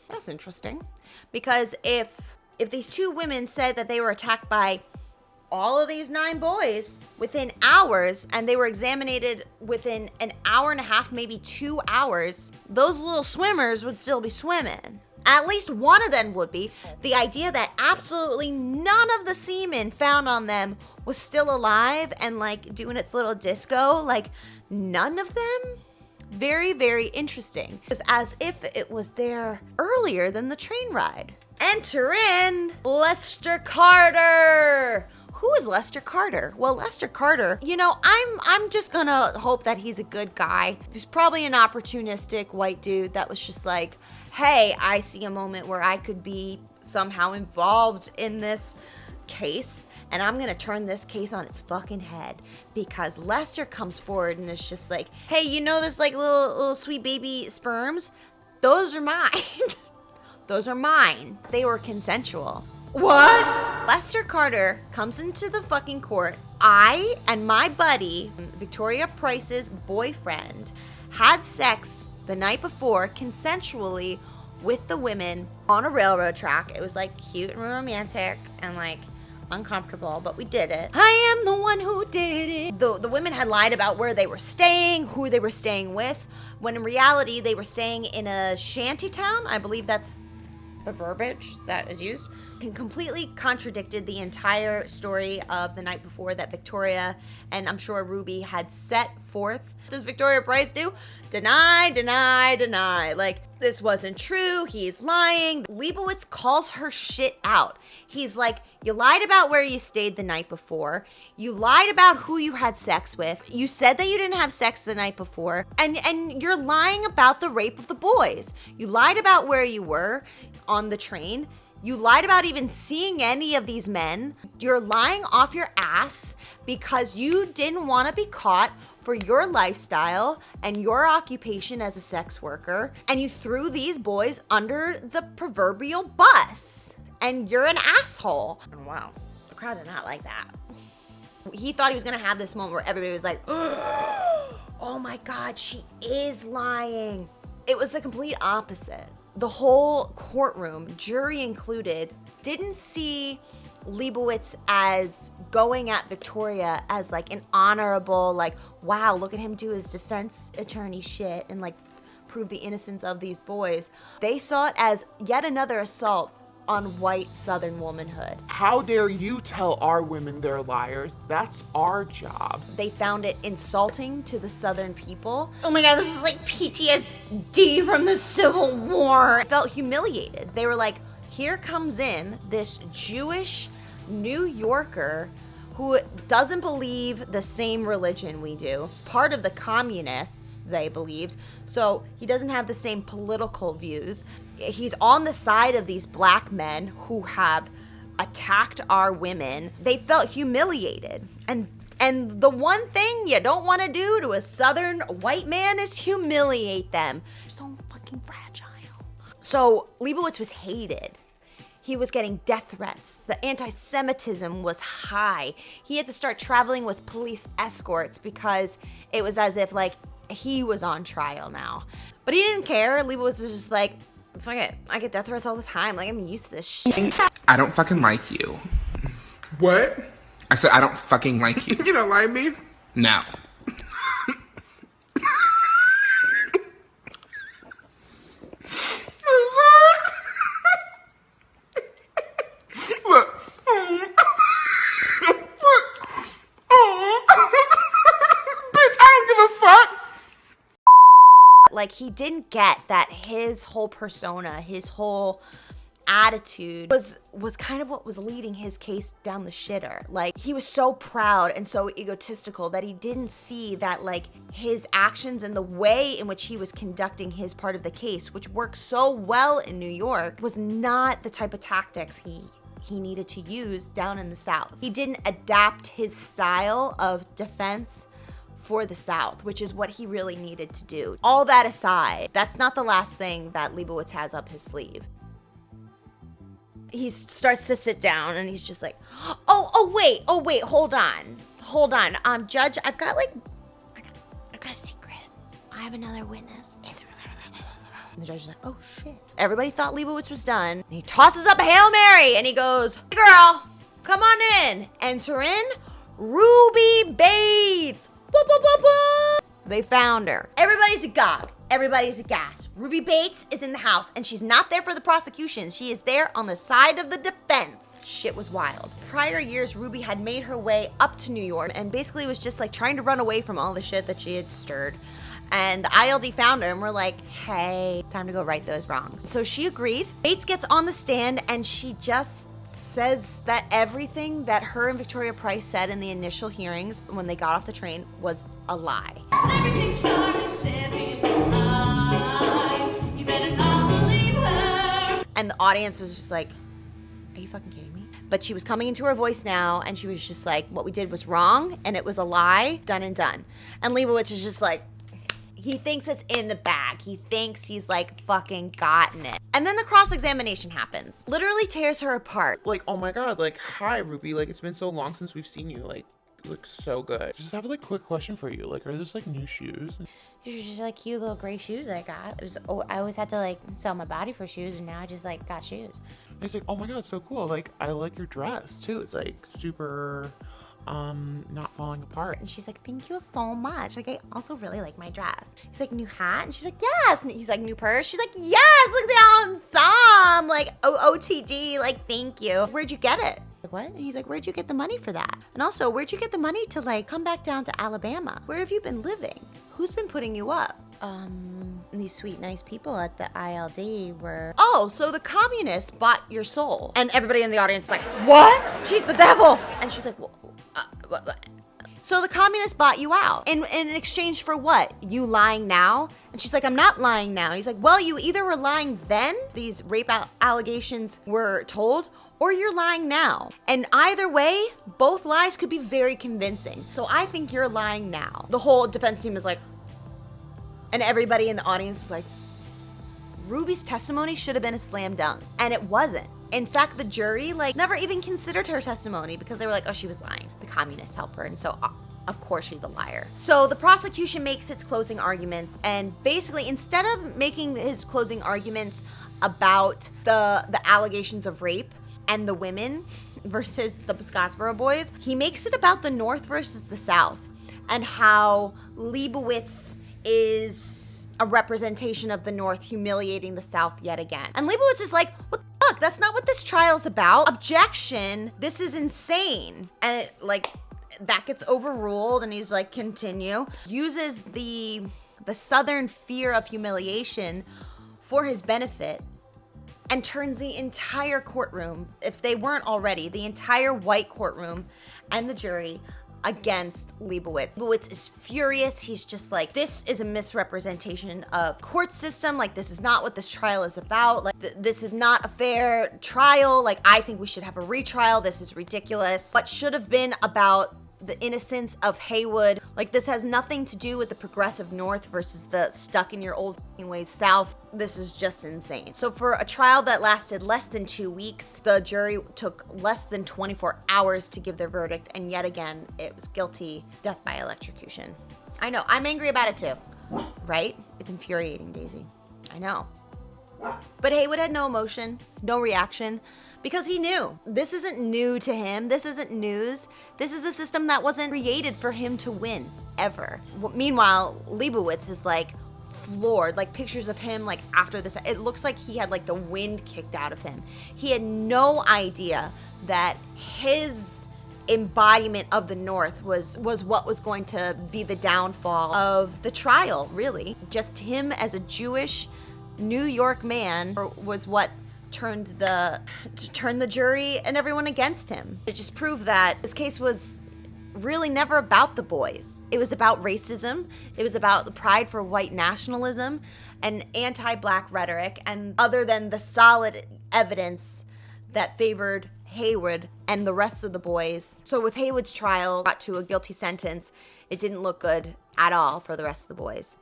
that's interesting. Because if these two women said that they were attacked by all of these 9 boys within hours, and they were examined within an hour and a half, maybe 2 hours, those little swimmers would still be swimming. At least one of them would be. The idea that absolutely none of the semen found on them was still alive and like doing its little disco, like none of them? Very, very interesting. It was as if it was there earlier than the train ride. Enter in Lester Carter. Who is Lester Carter? Well, Lester Carter, you know, I'm just gonna hope that he's a good guy. He's probably an opportunistic white dude that was just like, hey, I see a moment where I could be somehow involved in this case, and I'm gonna turn this case on its fucking head. Because Lester comes forward and is just like, hey, you know this like little sweet baby sperms? Those are mine. Those are mine. They were consensual. What? Lester Carter comes into the fucking court. I and my buddy, Victoria Price's boyfriend, had sex the night before consensually with the women on a railroad track. It was like cute and romantic and like uncomfortable, but we did it. I am the one who did it. The women had lied about where they were staying, who they were staying with, when in reality they were staying in a shanty town. I believe that's the verbiage that is used. And completely contradicted the entire story of the night before that Victoria and I'm sure Ruby had set forth. What does Victoria Price do? Deny, deny, deny. Like, this wasn't true. He's lying. Leibowitz calls her shit out. He's like, you lied about where you stayed the night before. You lied about who you had sex with. You said that you didn't have sex the night before. And you're lying about the rape of the boys. You lied about where you were on the train. You lied about even seeing any of these men. You're lying off your ass because you didn't want to be caught for your lifestyle and your occupation as a sex worker. And you threw these boys under the proverbial bus. And you're an asshole. And wow, the crowd did not like that. He thought he was going to have this moment where everybody was like, oh my God, she is lying. It was the complete opposite. The whole courtroom, jury included, didn't see Leibowitz as going at Victoria as like an honorable, like, wow, look at him do his defense attorney shit and like prove the innocence of these boys. They saw it as yet another assault on white Southern womanhood. How dare you tell our women they're liars? That's our job. They found it insulting to the Southern people. Oh my God, this is like PTSD from the Civil War. Felt humiliated. They were like, here comes in this Jewish New Yorker who doesn't believe the same religion we do. Part of the communists, they believed, so he doesn't have the same political views. He's on the side of these black men who have attacked our women. They felt humiliated. And the one thing you don't want to do to a Southern white man is humiliate them. So fucking fragile. So Leibowitz was hated. He was getting death threats. The anti-Semitism was high. He had to start traveling with police escorts because it was as if like he was on trial now. But he didn't care. Leibowitz was just like, fuck it. I get death threats all the time. Like, I'm used to this shit. I don't fucking like you. What? I said I don't fucking like you. You don't like me? No. Like, he didn't get that his whole persona, his whole attitude was kind of what was leading his case down the shitter. Like, he was so proud and so egotistical that he didn't see that, like, his actions and the way in which he was conducting his part of the case, which worked so well in New York, was not the type of tactics he needed to use down in the South. He didn't adapt his style of defense for the South, which is what he really needed to do. All that aside, that's not the last thing that Leibowitz has up his sleeve. He starts to sit down and he's just like, oh wait, hold on. Judge, I've got a secret. I have another witness. And the judge is like, oh shit. Everybody thought Leibowitz was done. And he tosses up a Hail Mary and he goes, hey girl, come on in. Enter in Ruby Bates. Boop, boop, boop, boop. They found her. Everybody's agog. Everybody's aghast. Ruby Bates is in the house and she's not there for the prosecution. She is there on the side of the defense. Shit was wild. Prior years, Ruby had made her way up to New York and basically was just like trying to run away from all the shit that she had stirred. And the ILD found her and we're like, hey, time to go right those wrongs. So she agreed. Bates gets on the stand and she just says that everything that her and Victoria Price said in the initial hearings when they got off the train was a lie. Everything Sergeant says is a lie. You better not believe her. And the audience was just like, are you fucking kidding me? But she was coming into her voice now and she was just like, what we did was wrong and it was a lie, done and done. And Leibowitz is just like, he thinks it's in the bag. He thinks he's like fucking gotten it. And then the cross-examination happens. Literally tears her apart. Like, oh my God, like, hi Ruby, like, it's been so long since we've seen you, like, you look so good. Just have a, like, quick question for you. Like, are those, like, new shoes? These are just like cute little gray shoes I got. I always had to like sell my body for shoes, and now I just like got shoes. And he's like, oh my God, so cool. Like, I like your dress too. It's like super, not falling apart. And she's like, thank you so much. Like, I also really like my dress. He's like, new hat? And she's like, yes. And he's like, new purse? She's like, yes. Like, the ensemble. Like, OTD. Like, thank you. Where'd you get it? Like, what? And he's like, where'd you get the money for that? And also, where'd you get the money to like come back down to Alabama? Where have you been living? Who's been putting you up? These sweet, nice people at the ILD were... Oh, so the communists bought your soul. And everybody in the audience is like, what? She's the devil. And she's like, what? So the communists bought you out. In exchange for what? You lying now? And she's like, I'm not lying now. He's like, well, you either were lying then, these rape allegations were told, or you're lying now. And either way, both lies could be very convincing. So I think you're lying now. The whole defense team is like, and everybody in the audience is like, Ruby's testimony should have been a slam dunk. And it wasn't. In fact, the jury like never even considered her testimony because they were like, oh, she was lying. The communists helped her. And so of course she's a liar. So the prosecution makes its closing arguments, and basically instead of making his closing arguments about the allegations of rape and the women versus the Scottsboro Boys, he makes it about the North versus the South and how Leibowitz is a representation of the North humiliating the South yet again. And Leibowitz is like, what the fuck? That's not what this trial's about. Objection. This is insane. And that gets overruled, and he's like, continue. Uses the Southern fear of humiliation for his benefit, and turns the entire courtroom, if they weren't already, the entire white courtroom and the jury against Leibowitz. Leibowitz is furious. He's just like, this is a misrepresentation of court system. Like, this is not what this trial is about. Like, this is not a fair trial. Like, I think we should have a retrial. This is ridiculous. What should have been about the innocence of Haywood. Like, this has nothing to do with the progressive North versus the stuck in your old ways South. This is just insane. So for a trial that lasted less than 2 weeks, the jury took less than 24 hours to give their verdict, and yet again, it was guilty, death by electrocution. I know, I'm angry about it too, right? It's infuriating, Daisy. I know. But Haywood had no emotion, no reaction, because he knew. This isn't new to him. This isn't news. This is a system that wasn't created for him to win, ever. Meanwhile, Leibowitz is like floored, like pictures of him like after this. It looks like he had like the wind kicked out of him. He had no idea that his embodiment of the North was what was going to be the downfall of the trial, really. Just him as a Jewish New York man was what turned the jury and everyone against him. It just proved that this case was really never about the boys. It was about racism. It was about the pride for white nationalism and anti-black rhetoric, and other than the solid evidence that favored Haywood and the rest of the boys. So with Haywood's trial brought to a guilty sentence, it didn't look good at all for the rest of the boys.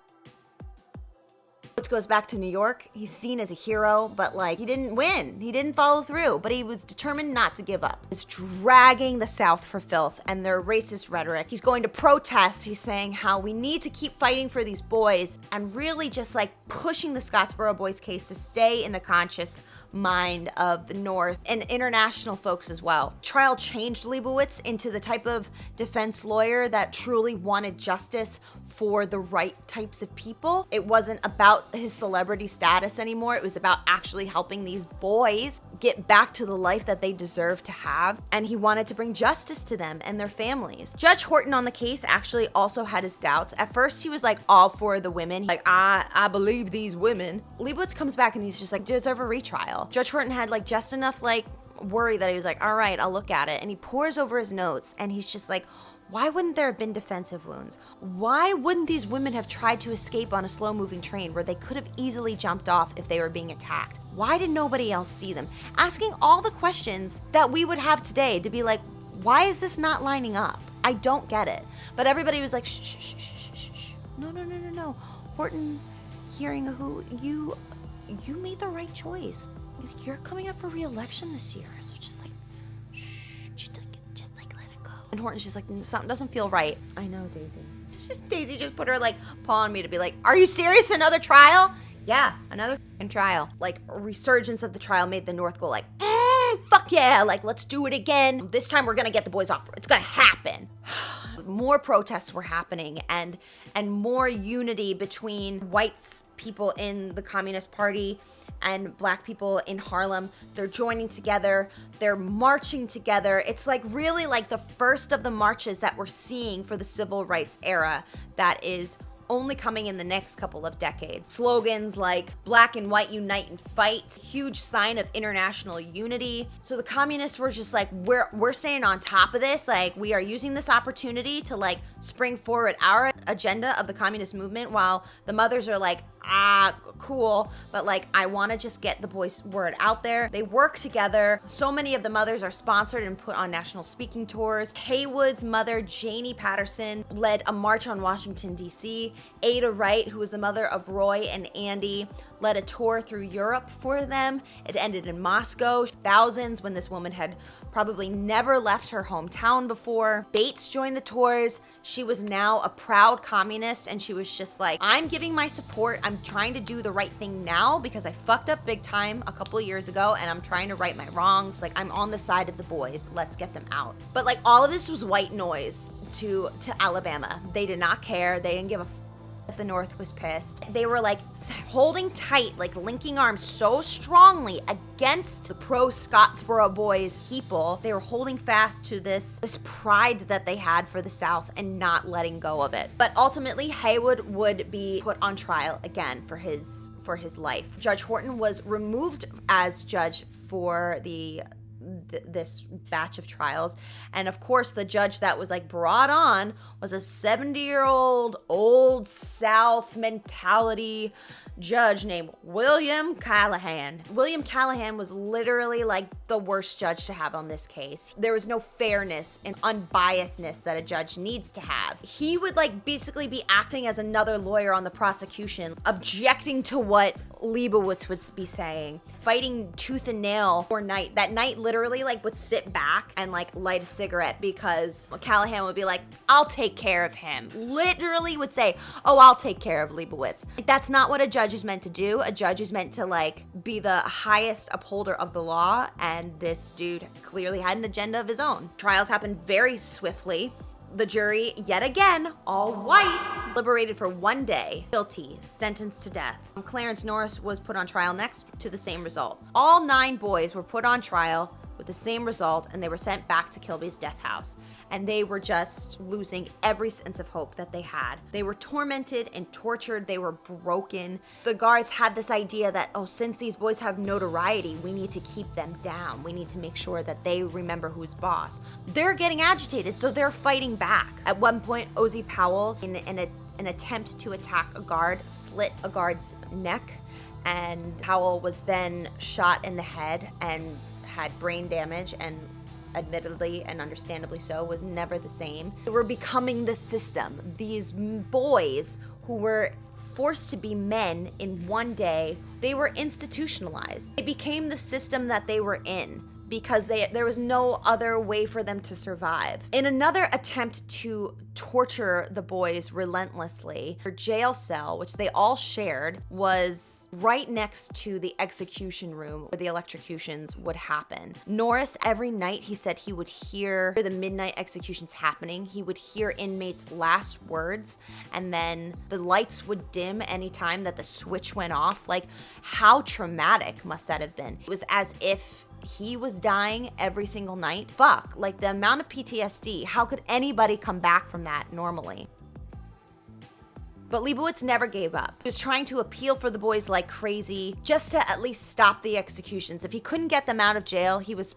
Goes back to New York. He's seen as a hero, but like, he didn't win. He didn't follow through, but he was determined not to give up. He's dragging the South for filth and their racist rhetoric. He's going to protest. He's saying how we need to keep fighting for these boys, and really just like pushing the Scottsboro Boys case to stay in the conscious mind of the North and international folks as well. Trial changed Leibowitz into the type of defense lawyer that truly wanted justice for the right types of people. It wasn't about his celebrity status anymore. It was about actually helping these boys get back to the life that they deserve to have, and he wanted to bring justice to them and their families. Judge Horton on the case actually also had his doubts. At first, he was like all for the women. Like, I believe these women. Leibowitz comes back and he's just like, deserve a retrial. Judge Horton had like just enough like worry that he was like, all right, I'll look at it. And he pores over his notes and he's just like, why wouldn't there have been defensive wounds? Why wouldn't these women have tried to escape on a slow-moving train where they could have easily jumped off if they were being attacked? Why did nobody else see them? Asking all the questions that we would have today to be like, why is this not lining up? I don't get it. But everybody was like, shh, shh, shh, shh, shh, shh. No. Horton, hearing who you made the right choice. You're coming up for re-election this year, so just like, shh, just like let it go. And Horton's just like, something doesn't feel right. I know, Daisy. Daisy just put her like paw on me to be like, are you serious? Another trial? Yeah, another trial. Like, a resurgence of the trial made the North go like, fuck yeah, like, let's do it again. This time we're gonna get the boys off. It's gonna happen. More protests were happening and more unity between whites people in the Communist Party and black people in Harlem. They're joining together, they're marching together. It's like really like the first of the marches that we're seeing for the civil rights era that is only coming in the next couple of decades. Slogans like black and white unite and fight, huge sign of international unity. So the communists were just like, we're staying on top of this. Like, we are using this opportunity to like spring forward our agenda of the communist movement, while the mothers are like, cool, but like, I want to just get the boys' word out there. They work together. So many of the mothers are sponsored and put on national speaking tours. Haywood's mother, Janie Patterson, led a march on Washington, D.C. Ada Wright, who was the mother of Roy and Andy, led a tour through Europe for them. It ended in Moscow. Thousands, when this woman had probably never left her hometown before. Bates joined the tours. She was now a proud communist, and she was just like, I'm giving my support. I'm trying to do the right thing now because I fucked up big time a couple of years ago, and I'm trying to right my wrongs. Like, I'm on the side of the boys. Let's get them out. But like, all of this was white noise to Alabama. They did not care. They didn't give a The North was pissed. They were like holding tight, like linking arms so strongly against the pro-Scottsboro Boys people. They were holding fast to this pride that they had for the South and not letting go of it. But ultimately, Haywood would be put on trial again for his life. Judge Horton was removed as judge for this batch of trials, and of course the judge that was like brought on was a 70-year-old old South mentality judge named William Callahan. William Callahan was literally like the worst judge to have on this case. There was no fairness and unbiasedness that a judge needs to have. He would like basically be acting as another lawyer on the prosecution, objecting to what Leibowitz would be saying, fighting tooth and nail for night. That night literally like would sit back and like light a cigarette because Callahan would be like, I'll take care of him. Literally would say, oh, I'll take care of Leibowitz. Like, that's not what a judge is meant to do. A judge is meant to like be the highest upholder of the law, and this dude clearly had an agenda of his own. Trials happened very swiftly. The jury, yet again, all white, liberated for 1 day, guilty, sentenced to death. Clarence Norris was put on trial next to the same result. All 9 boys were put on trial with the same result, and they were sent back to Kilby's death house. And they were just losing every sense of hope that they had. They were tormented and tortured. They were broken. The guards had this idea that, oh, since these boys have notoriety, we need to keep them down. We need to make sure that they remember who's boss. They're getting agitated, so they're fighting back. At one point, Ozzie Powell, in an attempt to attack a guard, slit a guard's neck, and Powell was then shot in the head and had brain damage, and admittedly and understandably so, was never the same. They were becoming the system. These boys who were forced to be men in 1 day, they were institutionalized. They became the system that they were in because there was no other way for them to survive. In another attempt to torture the boys relentlessly, their jail cell, which they all shared, was right next to the execution room where the electrocutions would happen. Norris, every night, he said he would hear the midnight executions happening. He would hear inmates' last words, and then the lights would dim anytime that the switch went off. Like, how traumatic must that have been? It was as if he was dying every single night. Fuck, like the amount of PTSD, how could anybody come back from that normally? But Leibowitz never gave up. He was trying to appeal for the boys like crazy, just to at least stop the executions. If he couldn't get them out of jail, he was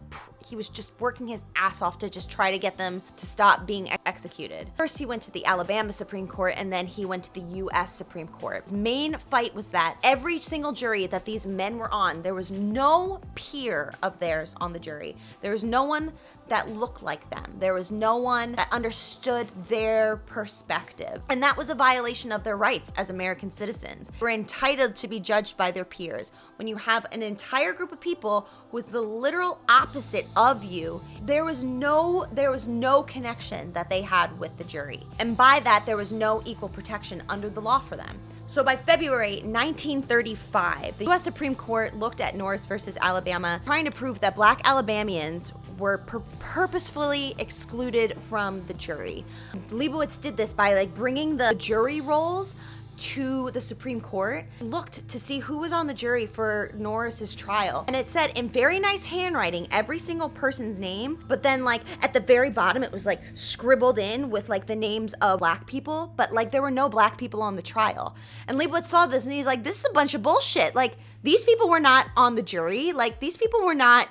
just working his ass off to just try to get them to stop being executed. First, he went to the Alabama Supreme Court, and then he went to the U.S. Supreme Court. His main fight was that every single jury that these men were on, there was no peer of theirs on the jury. There was no one that looked like them. There was no one that understood their perspective. And that was a violation of their rights as American citizens. They were entitled to be judged by their peers. When you have an entire group of people with the literal opposite of you, there was no connection that they had with the jury. And by that, there was no equal protection under the law for them. So by February 1935, the U.S. Supreme Court looked at Norris versus Alabama, trying to prove that Black Alabamians were purposefully excluded from the jury. Leibowitz did this by like bringing the jury rolls to the Supreme Court, looked to see who was on the jury for Norris's trial. And it said in very nice handwriting, every single person's name, but then like at the very bottom, it was like scribbled in with like the names of Black people, but like there were no Black people on the trial. And Leibowitz saw this and he's like, this is a bunch of bullshit. Like these people were not on the jury. Like these people were not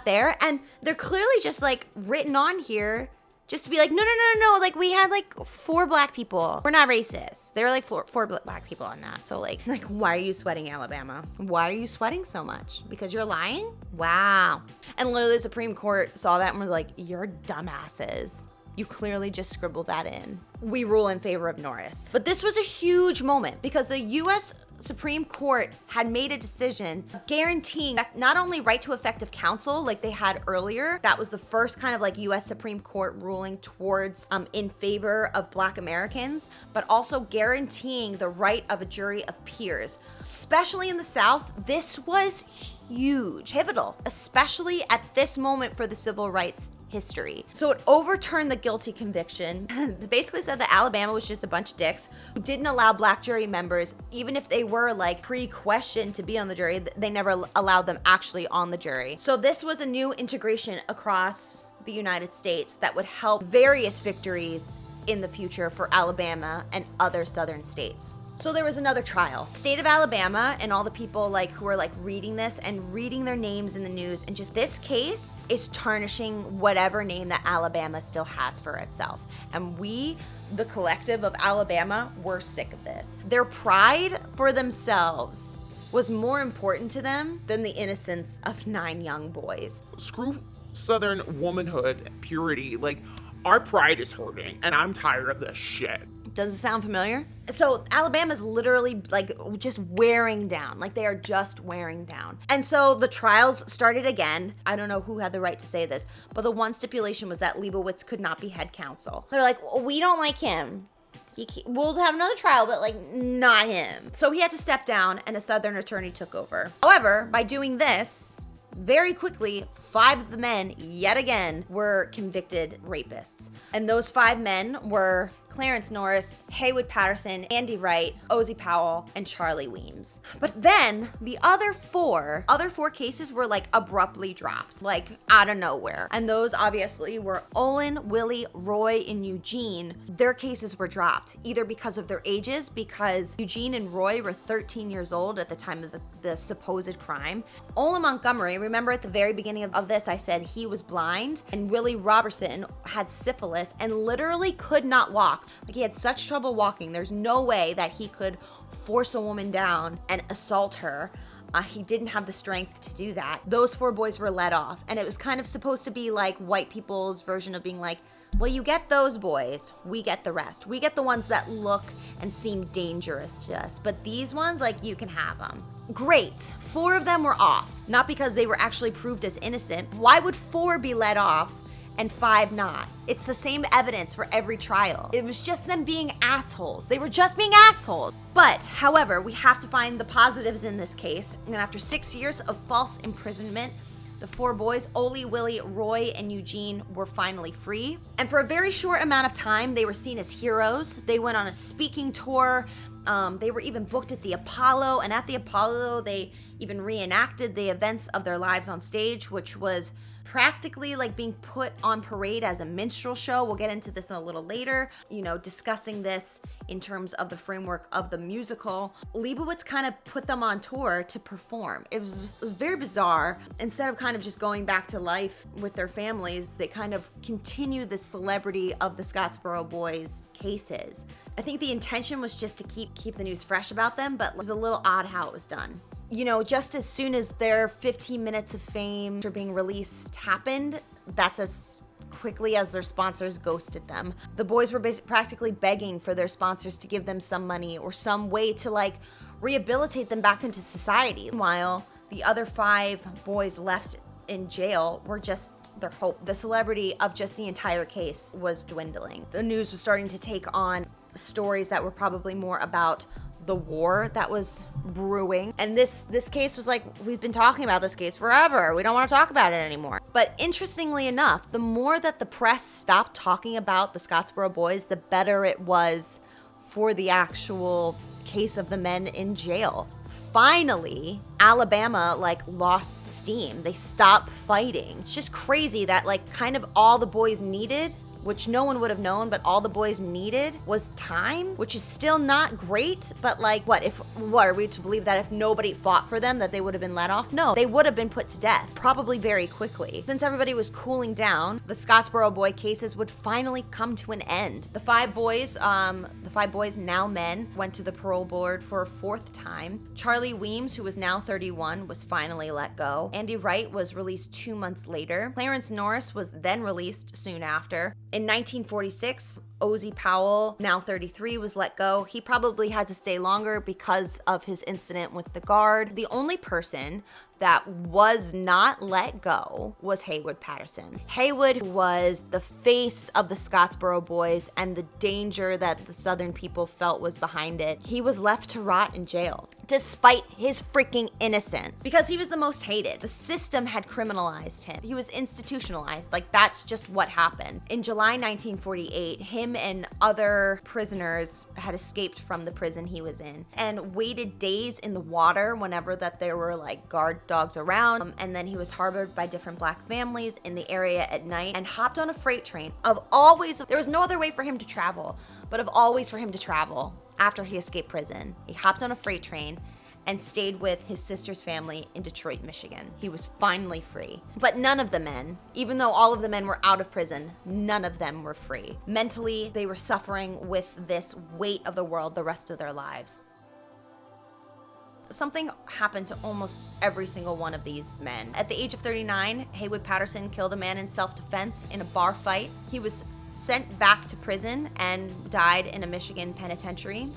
there. And they're clearly just like written on here just to be like, no, like we had like 4 Black people. We're not racist. There were like 4 Black people on that. So like why are you sweating, Alabama? Why are you sweating so much? Because you're lying? Wow. And literally the Supreme Court saw that and was like, you're dumbasses. You clearly just scribbled that in. We rule in favor of Norris. But this was a huge moment because the U.S. Supreme Court had made a decision guaranteeing not only right to effective counsel like they had earlier, that was the first kind of like U.S. Supreme Court ruling towards in favor of Black Americans, but also guaranteeing the right of a jury of peers. Especially in the South, this was huge, pivotal, especially at this moment for the civil rights history. So it overturned the guilty conviction. It basically said that Alabama was just a bunch of dicks who didn't allow black jury members, even if they were like pre-questioned to be on the jury, they never allowed them actually on the jury. So this was a new integration across the United States that would help various victories in the future for Alabama and other southern states. So there was another trial. State of Alabama and all the people like who are like reading this and reading their names in the news, and just this case is tarnishing whatever name that Alabama still has for itself. And we, the collective of Alabama, we're sick of this. Their pride for themselves was more important to them than the innocence of 9 young boys. Screw Southern womanhood, purity. Like, our pride is hurting, and I'm tired of this shit. Does it sound familiar? So Alabama's literally like just wearing down. Like they are just wearing down. And so the trials started again. I don't know who had the right to say this, but the one stipulation was that Leibowitz could not be head counsel. They're like, well, we don't like him. We'll have another trial, but like not him. So he had to step down and a Southern attorney took over. However, by doing this, very quickly, 5 of the men, yet again, were convicted rapists. And those 5 men were Clarence Norris, Haywood Patterson, Andy Wright, Ozzie Powell, and Charlie Weems. But then the other four cases were like abruptly dropped, like out of nowhere. And those obviously were Olin, Willie, Roy, and Eugene. Their cases were dropped either because of their ages, because Eugene and Roy were 13 years old at the time of the supposed crime. Olin Montgomery, remember at the very beginning of this, I said he was blind, and Willie Robertson had syphilis and literally could not walk. Like he had such trouble walking. There's no way that he could force a woman down and assault her. He didn't have the strength to do that. Those 4 boys were let off, and it was kind of supposed to be like white people's version of being like, well, you get those boys, we get the rest. We get the ones that look and seem dangerous to us, but these ones, like, you can have them. Great, 4 of them were off, not because they were actually proved as innocent. Why would 4 be let off and 5 not? It's the same evidence for every trial. It was just them being assholes. They were just being assholes. But, however, we have to find the positives in this case, and after 6 years of false imprisonment, the 4 boys, Oli, Willie, Roy, and Eugene, were finally free. And for a very short amount of time, they were seen as heroes. They went on a speaking tour. They were even booked at the Apollo. And at the Apollo, they even reenacted the events of their lives on stage, which was practically like being put on parade as a minstrel show. We'll get into this in a little later, discussing this in terms of the framework of the musical. Leibowitz kind of put them on tour to perform. It was very bizarre. Instead of kind of just going back to life with their families, they kind of continued the celebrity of the Scottsboro Boys cases. I think the intention was just to keep the news fresh about them, but it was a little odd how it was done. Just as soon as their 15 minutes of fame after being released happened, that's as quickly as their sponsors ghosted them. The boys were practically begging for their sponsors to give them some money or some way to like rehabilitate them back into society. While the other 5 boys left in jail were just their hope. The celebrity of just the entire case was dwindling. The news was starting to take on stories that were probably more about the war that was brewing. And this case was like, we've been talking about this case forever. We don't want to talk about it anymore. But interestingly enough, the more that the press stopped talking about the Scottsboro Boys, the better it was for the actual case of the men in jail. Finally, Alabama lost steam. They stopped fighting. It's just crazy that kind of all the boys needed, which no one would have known, but all the boys needed was time, which is still not great, but what are we to believe that if nobody fought for them that they would have been let off? No, they would have been put to death, probably very quickly. Since everybody was cooling down, the Scottsboro Boy cases would finally come to an end. The five boys, now men, went to the parole board for a 4th time. Charlie Weems, who was now 31, was finally let go. Andy Wright was released 2 months later. Clarence Norris was then released soon after. In 1946, Ozzie Powell, now 33, was let go. He probably had to stay longer because of his incident with the guard. The only person that was not let go was Haywood Patterson. Haywood was the face of the Scottsboro Boys and the danger that the Southern people felt was behind it. He was left to rot in jail, despite his freaking innocence, because he was the most hated. The system had criminalized him. He was institutionalized. Like, that's just what happened. In July 1948, him and other prisoners had escaped from the prison he was in and waited days in the water whenever that there were like guard dogs around. And then he was harbored by different black families in the area at night and hopped on a freight train there was no other way for him to travel, but of always for him to travel after he escaped prison. He hopped on a freight train and stayed with his sister's family in Detroit, Michigan. He was finally free. But none of the men, even though all of the men were out of prison, none of them were free. Mentally, they were suffering with this weight of the world the rest of their lives. Something happened to almost every single one of these men. At the age of 39, Haywood Patterson killed a man in self-defense in a bar fight. He was sent back to prison and died in a Michigan penitentiary.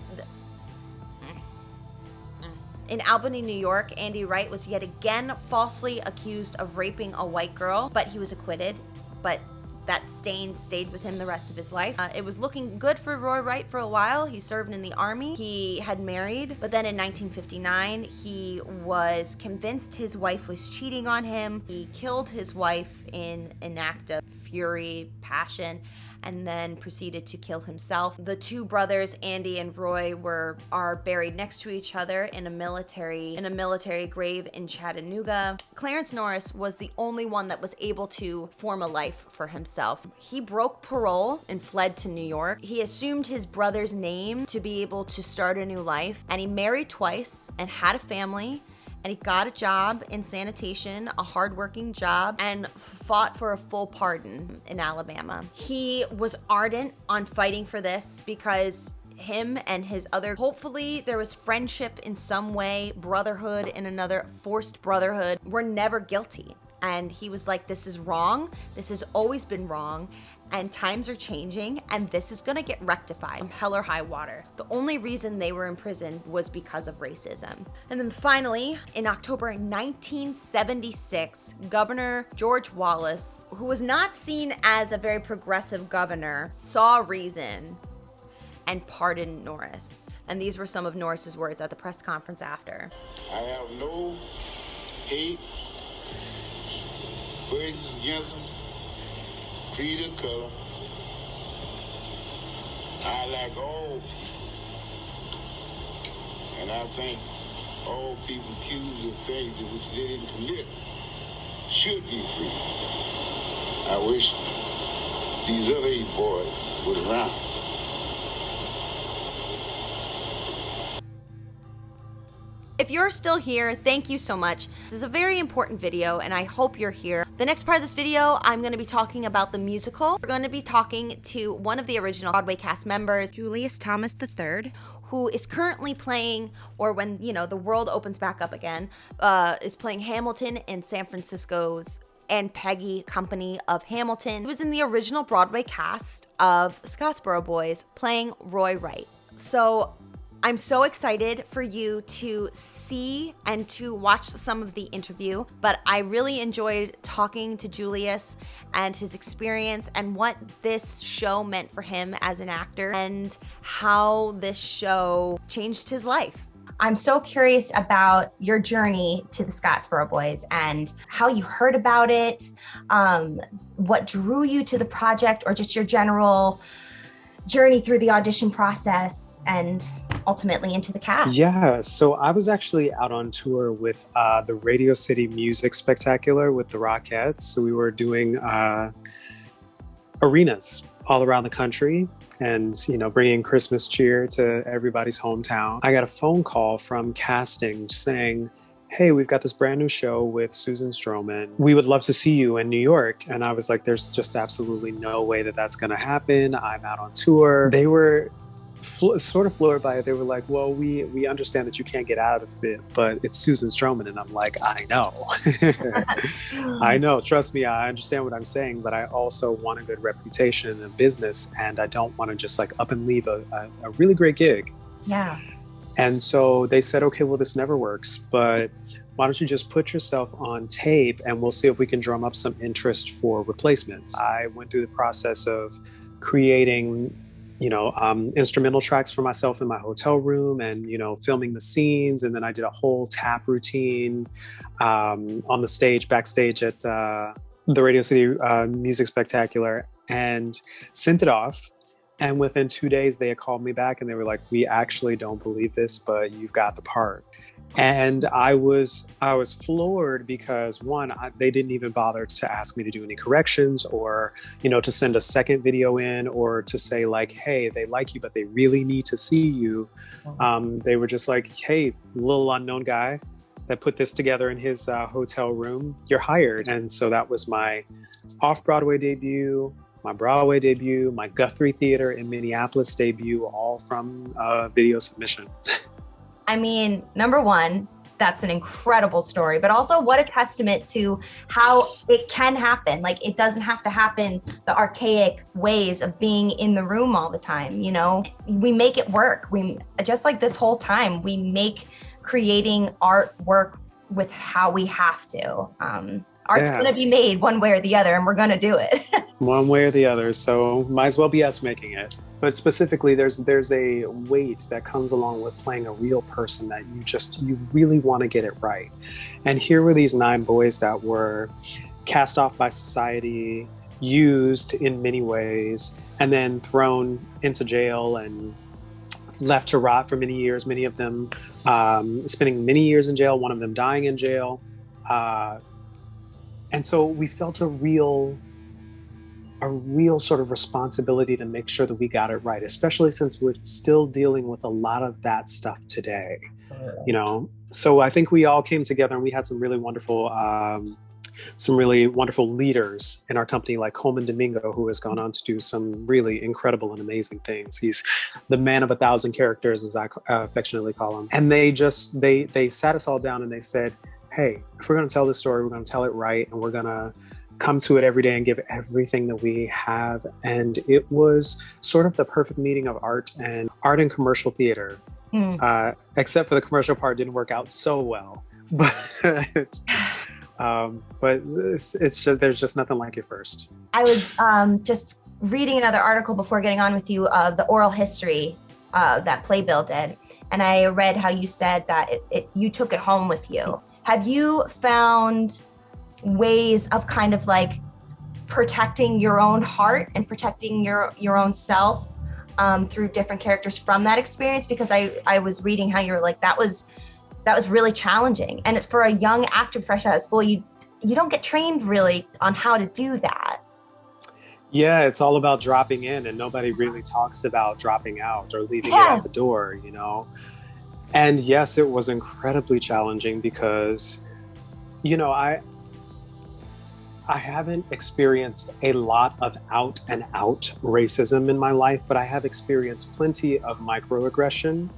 In Albany, New York, Andy Wright was yet again falsely accused of raping a white girl, but he was acquitted. But that stain stayed with him the rest of his life. It was looking good for Roy Wright for a while. He served in the army. He had married, but then in 1959, he was convinced his wife was cheating on him. He killed his wife in an act of fury, passion, and then proceeded to kill himself. The two brothers, Andy and Roy, are buried next to each other in a military grave in Chattanooga. Clarence Norris was the only one that was able to form a life for himself. He broke parole and fled to New York. He assumed his brother's name to be able to start a new life, and he married twice and had a family. And he got a job in sanitation, a hardworking job, and fought for a full pardon in Alabama. He was ardent on fighting for this because him and his hopefully there was friendship in some way, brotherhood in another, forced brotherhood, were never guilty. And he was like, this is wrong. This has always been wrong. And times are changing, and this is gonna get rectified from hell or high water. The only reason they were in prison was because of racism. And then finally, in October 1976, Governor George Wallace, who was not seen as a very progressive governor, saw reason and pardoned Norris. And these were some of Norris's words at the press conference after. I have no hate, prejudice against them. Creed or color. I like all people. And I think all people accused of things which they didn't commit should be free. I wish these other 8 boys were around. If you're still here, thank you so much. This is a very important video, and I hope you're here. The next part of this video, I'm going to be talking about the musical. We're going to be talking to one of the original Broadway cast members, Julius Thomas III, who is currently playing, or when, the world opens back up again, is playing Hamilton in San Francisco's and Peggy company of Hamilton. He was in the original Broadway cast of Scottsboro Boys, playing Roy Wright. So I'm so excited for you to see and to watch some of the interview, but I really enjoyed talking to Julius and his experience and what this show meant for him as an actor and how this show changed his life. I'm so curious about your journey to the Scottsboro Boys and how you heard about it, what drew you to the project, or just your general journey through the audition process and ultimately into the cast. Yeah, so I was actually out on tour with the Radio City Music Spectacular with the Rockettes. So we were doing arenas all around the country and, bringing Christmas cheer to everybody's hometown. I got a phone call from casting saying, hey, we've got this brand new show with Susan Stroman. We would love to see you in New York. And I was like, there's just absolutely no way that that's gonna happen. I'm out on tour. They were sort of floored by it. They were like, well, we understand that you can't get out of it, but it's Susan Stroman. And I'm like, I know. I know, trust me, I understand what I'm saying, but I also want a good reputation in the business. And I don't wanna just up and leave a really great gig. Yeah. And so they said, okay, well, this never works, but why don't you just put yourself on tape and we'll see if we can drum up some interest for replacements. I went through the process of creating, instrumental tracks for myself in my hotel room and, filming the scenes. And then I did a whole tap routine on the stage, backstage at the Radio City Music Spectacular, and sent it off. And within 2 days, they had called me back and they were like, we actually don't believe this, but you've got the part. And I was floored because one, they didn't even bother to ask me to do any corrections or, to send a second video in or to say like, hey, they like you, but they really need to see you. They were just like, hey, little unknown guy that put this together in his hotel room, you're hired. And so that was my off-Broadway debut, my Broadway debut, my Guthrie Theater in Minneapolis debut, all from video submission. I mean, number one, that's an incredible story, but also what a testament to how it can happen. Like, it doesn't have to happen the archaic ways of being in the room all the time. We make it work. We, just like this whole time, we make creating art work with how we have to. Art's going to be made one way or the other, and we're going to do it. One way or the other. So might as well be us making it. But specifically, there's a weight that comes along with playing a real person that you really want to get it right. And here were these 9 boys that were cast off by society, used in many ways, and then thrown into jail and left to rot for many years. Many of them spending many years in jail, one of them dying in jail. And so we felt a real sort of responsibility to make sure that we got it right, especially since we're still dealing with a lot of that stuff today. So I think we all came together and we had some really wonderful leaders in our company, like Coleman Domingo, who has gone on to do some really incredible and amazing things. He's the man of 1,000 characters, as I affectionately call him. And they sat us all down and they said, hey, if we're going to tell this story, we're going to tell it right, and we're going to come to it every day and give everything that we have. And it was sort of the perfect meeting of art and commercial theater, except for the commercial part didn't work out so well. But it's just, there's just nothing like it first. I was just reading another article before getting on with you of the oral history that Playbill did. And I read how you said that you took it home with you. Have you found ways of kind of like protecting your own heart and protecting your own self through different characters from that experience? Because I was reading how you were like, that was really challenging. And for a young actor fresh out of school, you don't get trained really on how to do that. Yeah, it's all about dropping in, and nobody really talks about dropping out or leaving it at the door, And yes, it was incredibly challenging because, I haven't experienced a lot of out and out racism in my life, but I have experienced plenty of microaggression,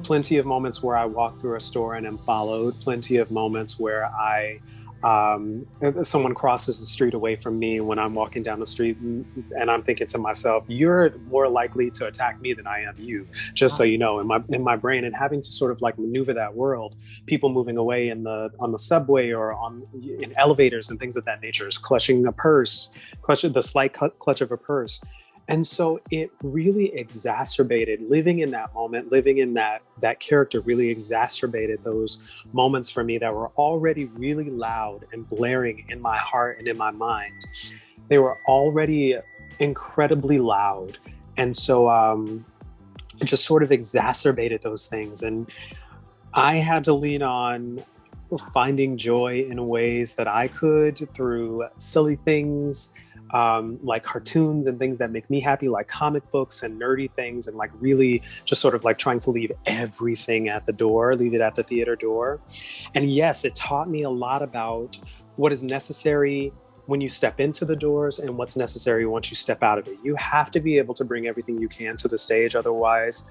plenty of moments where I walk through a store and am followed, plenty of moments where someone crosses the street away from me when I'm walking down the street, and I'm thinking to myself, you're more likely to attack me than I am you, just so you know, in my brain. And having to sort of like maneuver that world, people moving away on the subway or in elevators and things of that nature, is clutching the slight clutch of a purse. And so it really exacerbated, living in that moment, living in that character really exacerbated those moments for me that were already really loud and blaring in my heart and in my mind. They were already incredibly loud. And so it just sort of exacerbated those things. And I had to lean on finding joy in ways that I could through silly things, like cartoons and things that make me happy, like comic books and nerdy things, and like really just sort of like trying to leave everything at the door, leave it at the theater door. And yes, it taught me a lot about what is necessary when you step into the doors and what's necessary once you step out of it. You have to be able to bring everything you can to the stage. Otherwise,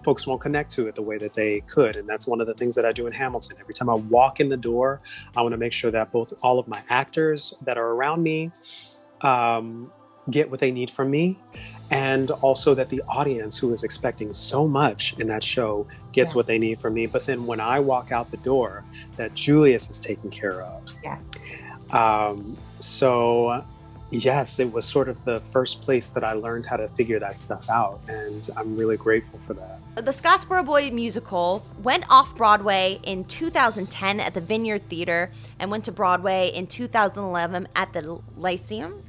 folks won't connect to it the way that they could. And that's one of the things that I do in Hamilton. Every time I walk in the door, I want to make sure that all of my actors that are around me get what they need from me, and also that the audience, who is expecting so much in that show, gets what they need from me. But then when I walk out the door, that Julius is taken care of. Yes. So yes, it was sort of the first place that I learned how to figure that stuff out, and I'm really grateful for that. The Scottsboro Boys musical went off Broadway in 2010 at the Vineyard Theater and went to Broadway in 2011 at the Lyceum,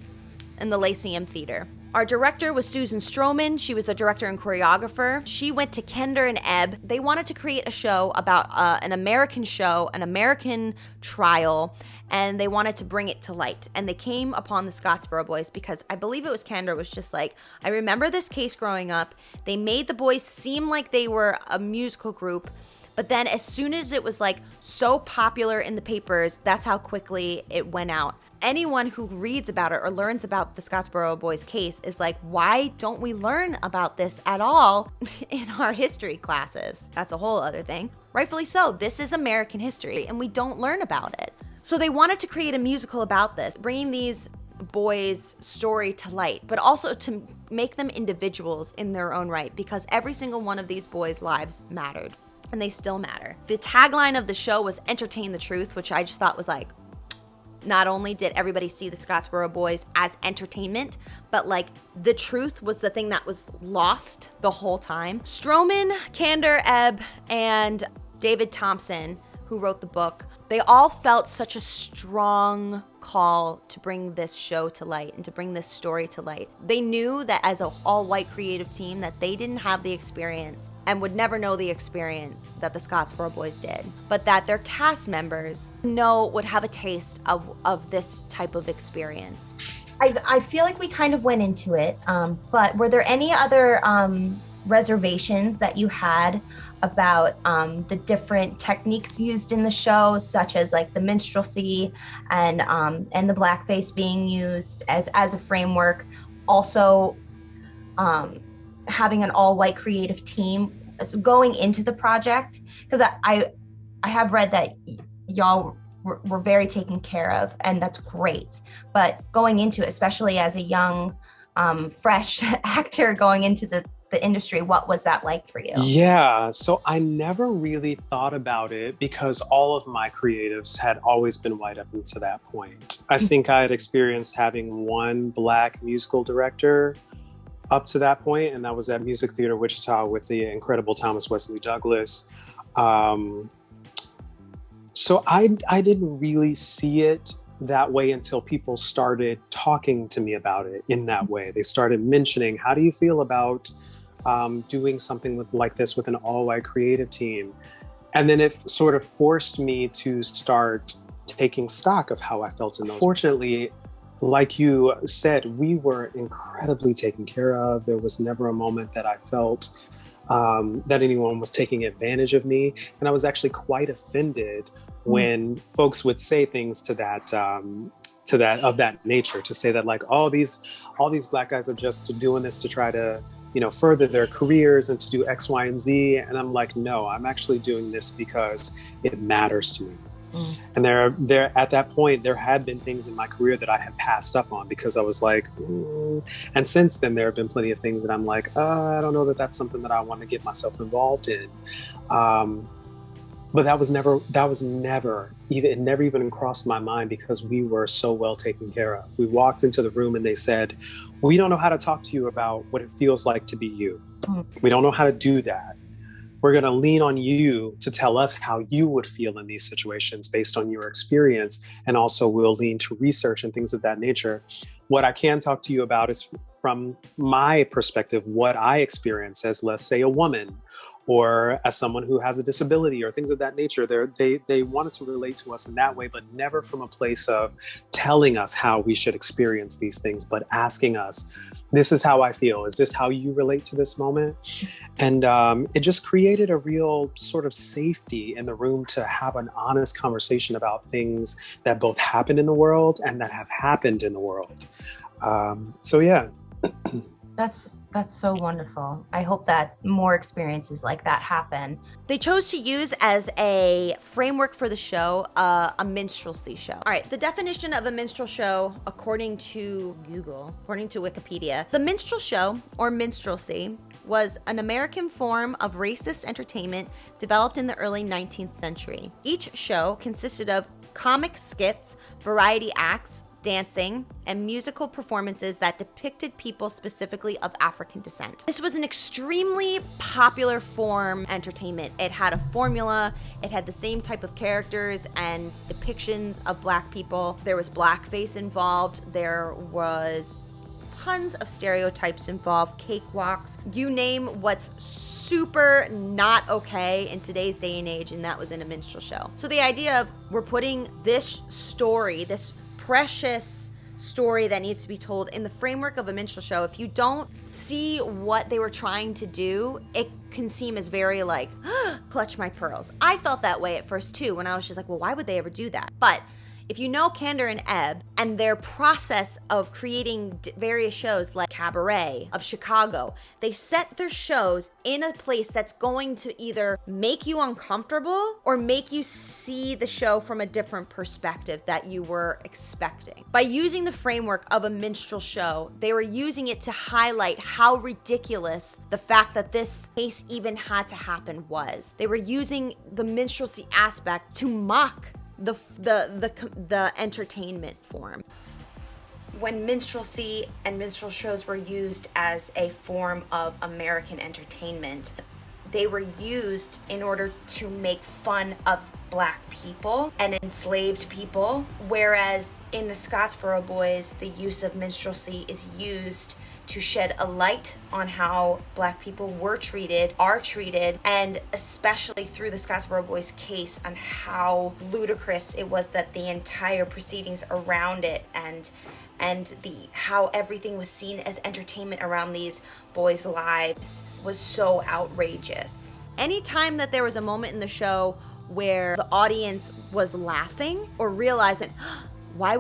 in the Lyceum Theater. Our director was Susan Stroman. She was the director and choreographer. She went to Kender and Ebb. They wanted to create a show about an American show, an American trial, and they wanted to bring it to light. And they came upon the Scottsboro Boys because I believe it was Kender was just like, I remember this case growing up. They made the boys seem like they were a musical group, but then as soon as it was like so popular in the papers, that's how quickly it went out. Anyone who reads about it or learns about the Scottsboro Boys case is like, why don't we learn about this at all in our history classes? That's a whole other thing. Rightfully so. This is American history and we don't learn about it. So they wanted to create a musical about this, bringing these boys' story to light, but also to make them individuals in their own right, because every single one of these boys' lives mattered, and they still matter. The tagline of the show was "Entertain the Truth," which I just thought was like, not only did everybody see the Scottsboro Boys as entertainment, but like the truth was the thing that was lost the whole time. Stroman, Kender, Ebb, and David Thompson, who wrote the book, they all felt such a strong call to bring this show to light and to bring this story to light. They knew that as an all-white creative team that they didn't have the experience and would never know the experience that the Scottsboro Boys did, but that their cast members would have a taste of this type of experience. I feel like we kind of went into it, but were there any other reservations that you had about the different techniques used in the show, such as like the minstrelsy and the blackface being used as a framework? Also, having an all-white creative team going into the project, because I have read that y'all were very taken care of, and that's great. But going into it, especially as a young, fresh actor going into the industry, what was that like for you? Yeah, so I never really thought about it because all of my creatives had always been white up until that point. I think I had experienced having one Black musical director up to that point, and that was at Music Theater Wichita with the incredible Thomas Wesley Douglas. So I didn't really see it that way until people started talking to me about it in that way. They started mentioning, how do you feel about doing something like this with an all-white creative team? And then it sort of forced me to start taking stock of how I felt in those. Fortunately, like you said, we were incredibly taken care of. There was never a moment that I felt that anyone was taking advantage of me. And I was actually quite offended when folks would say things to that of that nature, to say that like, all these Black guys are just doing this to try to, further their careers and to do X, Y, and Z. And I'm like, no, I'm actually doing this because it matters to me. And there at that point, there had been things in my career that I had passed up on because I was like, and since then there have been plenty of things that I'm like, I don't know that that's something that I want to get myself involved in. But it never even crossed my mind because we were so well taken care of. We walked into the room and they said, we don't know how to talk to you about what it feels like to be you. We don't know how to do that. We're going to lean on you to tell us how you would feel in these situations based on your experience. And also we'll lean to research and things of that nature. What I can talk to you about is from my perspective, what I experience as, let's say, a woman, or as someone who has a disability or things of that nature. They wanted to relate to us in that way, but never from a place of telling us how we should experience these things, but asking us, this is how I feel. Is this how you relate to this moment? And it just created a real sort of safety in the room to have an honest conversation about things that both happen in the world and that have happened in the world. So yeah. That's so wonderful. I hope that more experiences like that happen. They chose to use as a framework for the show a minstrelsy show. All right, the definition of a minstrel show, according to Google, according to Wikipedia, the minstrel show, or minstrelsy, was an American form of racist entertainment developed in the early 19th century. Each show consisted of comic skits, variety acts, dancing, and musical performances that depicted people specifically of African descent. This was an extremely popular form of entertainment. It had a formula, it had the same type of characters and depictions of Black people. There was blackface involved, there was tons of stereotypes involved, cakewalks, you name what's super not okay in today's day and age, and that was in a minstrel show. So the idea of we're putting this story, this precious story that needs to be told in the framework of a minstrel show, if you don't see what they were trying to do, it can seem as very like, clutch my pearls. I felt that way at first too, when I was just like, well, why would they ever do that? But if you know Candor and Ebb and their process of creating various shows like Cabaret of Chicago, they set their shows in a place that's going to either make you uncomfortable or make you see the show from a different perspective that you were expecting. By using the framework of a minstrel show, they were using it to highlight how ridiculous the fact that this case even had to happen was. They were using the minstrelsy aspect to mock the entertainment form. When minstrelsy and minstrel shows were used as a form of American entertainment, they were used in order to make fun of Black people and enslaved people, whereas in the Scottsboro Boys, the use of minstrelsy is used to shed a light on how Black people were treated, are treated, and especially through the Scottsboro Boys case on how ludicrous it was that the entire proceedings around it and how everything was seen as entertainment around these boys' lives was so outrageous. Anytime that there was a moment in the show where the audience was laughing or realizing, why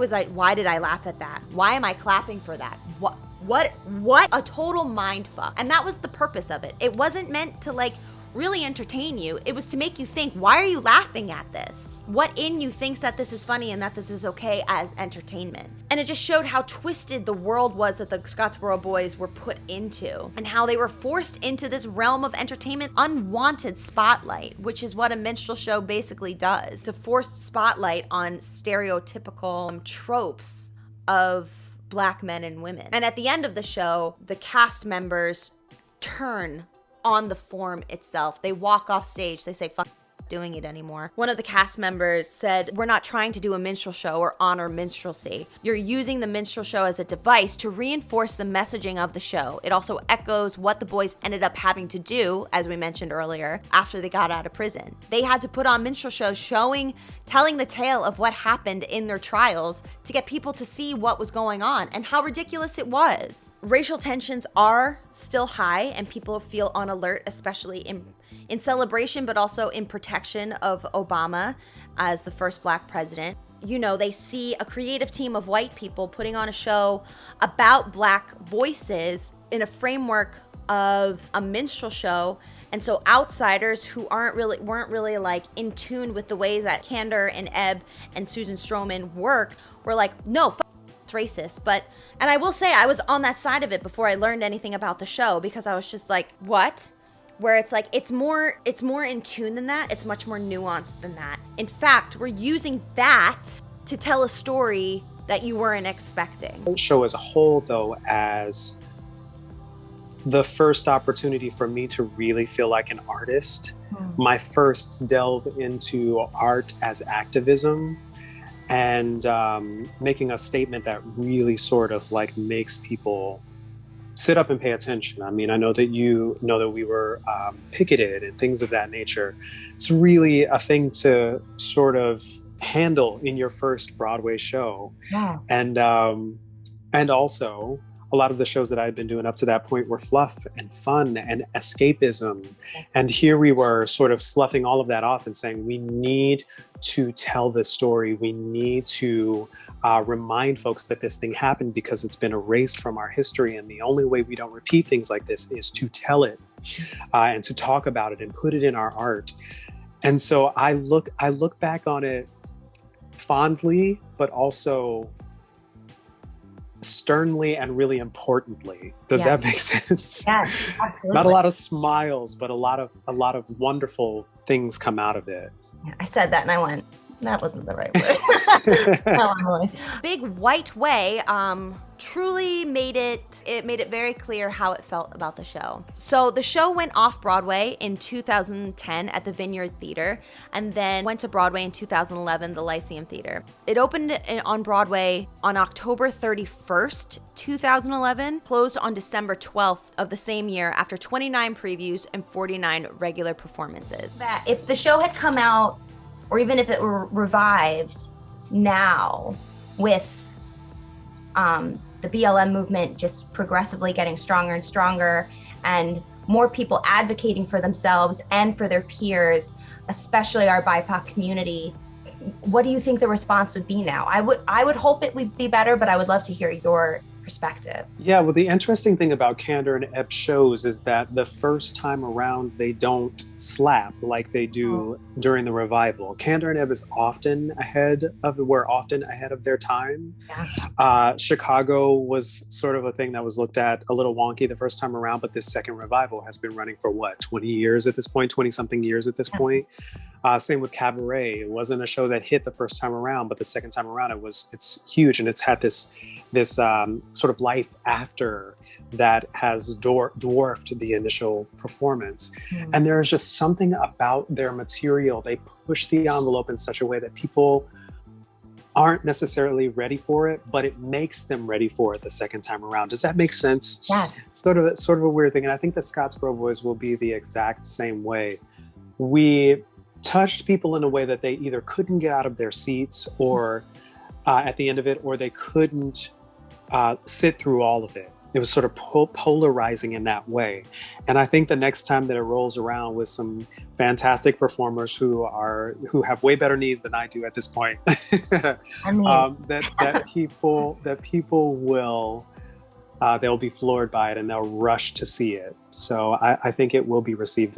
did I laugh at that? Why am I clapping for that? What a total mind fuck. And that was the purpose of it. It wasn't meant to like really entertain you. It was to make you think, why are you laughing at this? What in you thinks that this is funny and that this is okay as entertainment? And it just showed how twisted the world was that the Scottsboro Boys were put into and how they were forced into this realm of entertainment, unwanted spotlight, which is what a minstrel show basically does. It's a forced spotlight on stereotypical tropes of Black men and women. And at the end of the show, the cast members turn on the form itself. They walk off stage. They say, fuck doing it anymore. One of the cast members said, we're not trying to do a minstrel show or honor minstrelsy. You're using the minstrel show as a device to reinforce the messaging of the show. It also echoes what the boys ended up having to do, as we mentioned earlier, after they got out of prison. They had to put on minstrel shows telling the tale of what happened in their trials to get people to see what was going on and how ridiculous it was. Racial tensions are still high and people feel on alert, especially in celebration, but also in protection of Obama as the first Black president. You know, they see a creative team of white people putting on a show about Black voices in a framework of a minstrel show. And so outsiders who weren't really like in tune with the way that Candor and Ebb and Susan Stroman work were like, no, it's racist. And I will say I was on that side of it before I learned anything about the show, because I was just like, what? Where it's like, it's more in tune than that. It's much more nuanced than that. In fact, we're using that to tell a story that you weren't expecting. The show as a whole, though, as the first opportunity for me to really feel like an artist, my first delve into art as activism, and making a statement that really sort of like makes people sit up and pay attention. I mean, I know that you know that we were picketed and things of that nature. It's really a thing to sort of handle in your first Broadway show. Yeah. And also, a lot of the shows that I had been doing up to that point were fluff and fun and escapism. And here we were sort of sloughing all of that off and saying, we need to tell this story. We need to remind folks that this thing happened because it's been erased from our history. And the only way we don't repeat things like this is to tell it and to talk about it and put it in our art. And so I look back on it fondly, but also sternly and really importantly. Does that make sense? Yes, absolutely. Not a lot of smiles, but a lot of wonderful things come out of it. Yeah, I said that and I went, that wasn't the right word. No, Emily. Big White Way truly made it very clear how it felt about the show. So the show went off Broadway in 2010 at the Vineyard Theater, and then went to Broadway in 2011, the Lyceum Theater. It opened on Broadway on October 31st, 2011, closed on December 12th of the same year after 29 previews and 49 regular performances. That if the show had come out, or even if it were revived now with the BLM movement just progressively getting stronger and stronger, and more people advocating for themselves and for their peers, especially our BIPOC community, what do you think the response would be now? I would hope it would be better, but I would love to hear your perspective. Yeah, well, the interesting thing about Candor and Ebb shows is that the first time around, they don't slap like they do during the revival. Candor and Ebb is often ahead of their time. Yeah. Chicago was sort of a thing that was looked at a little wonky the first time around, but this second revival has been running for what, 20 years at this point, 20 something years at this point. Same with Cabaret. It wasn't a show that hit the first time around, but the second time around, it's huge, and it's had this sort of life after that has dwarfed the initial performance. And there is just something about their material. They push the envelope in such a way that people aren't necessarily ready for it, but it makes them ready for it the second time around. Does that make sense? Yeah. Sort of a weird thing. And I think the Scottsboro Boys will be the exact same way. We touched people in a way that they either couldn't get out of their seats or at the end of it, or they couldn't sit through all of it. It was sort of polarizing in that way. And I think the next time that it rolls around with some fantastic performers who have way better knees than I do at this point, I mean, that people will they'll be floored by it and they'll rush to see it. So I think it will be received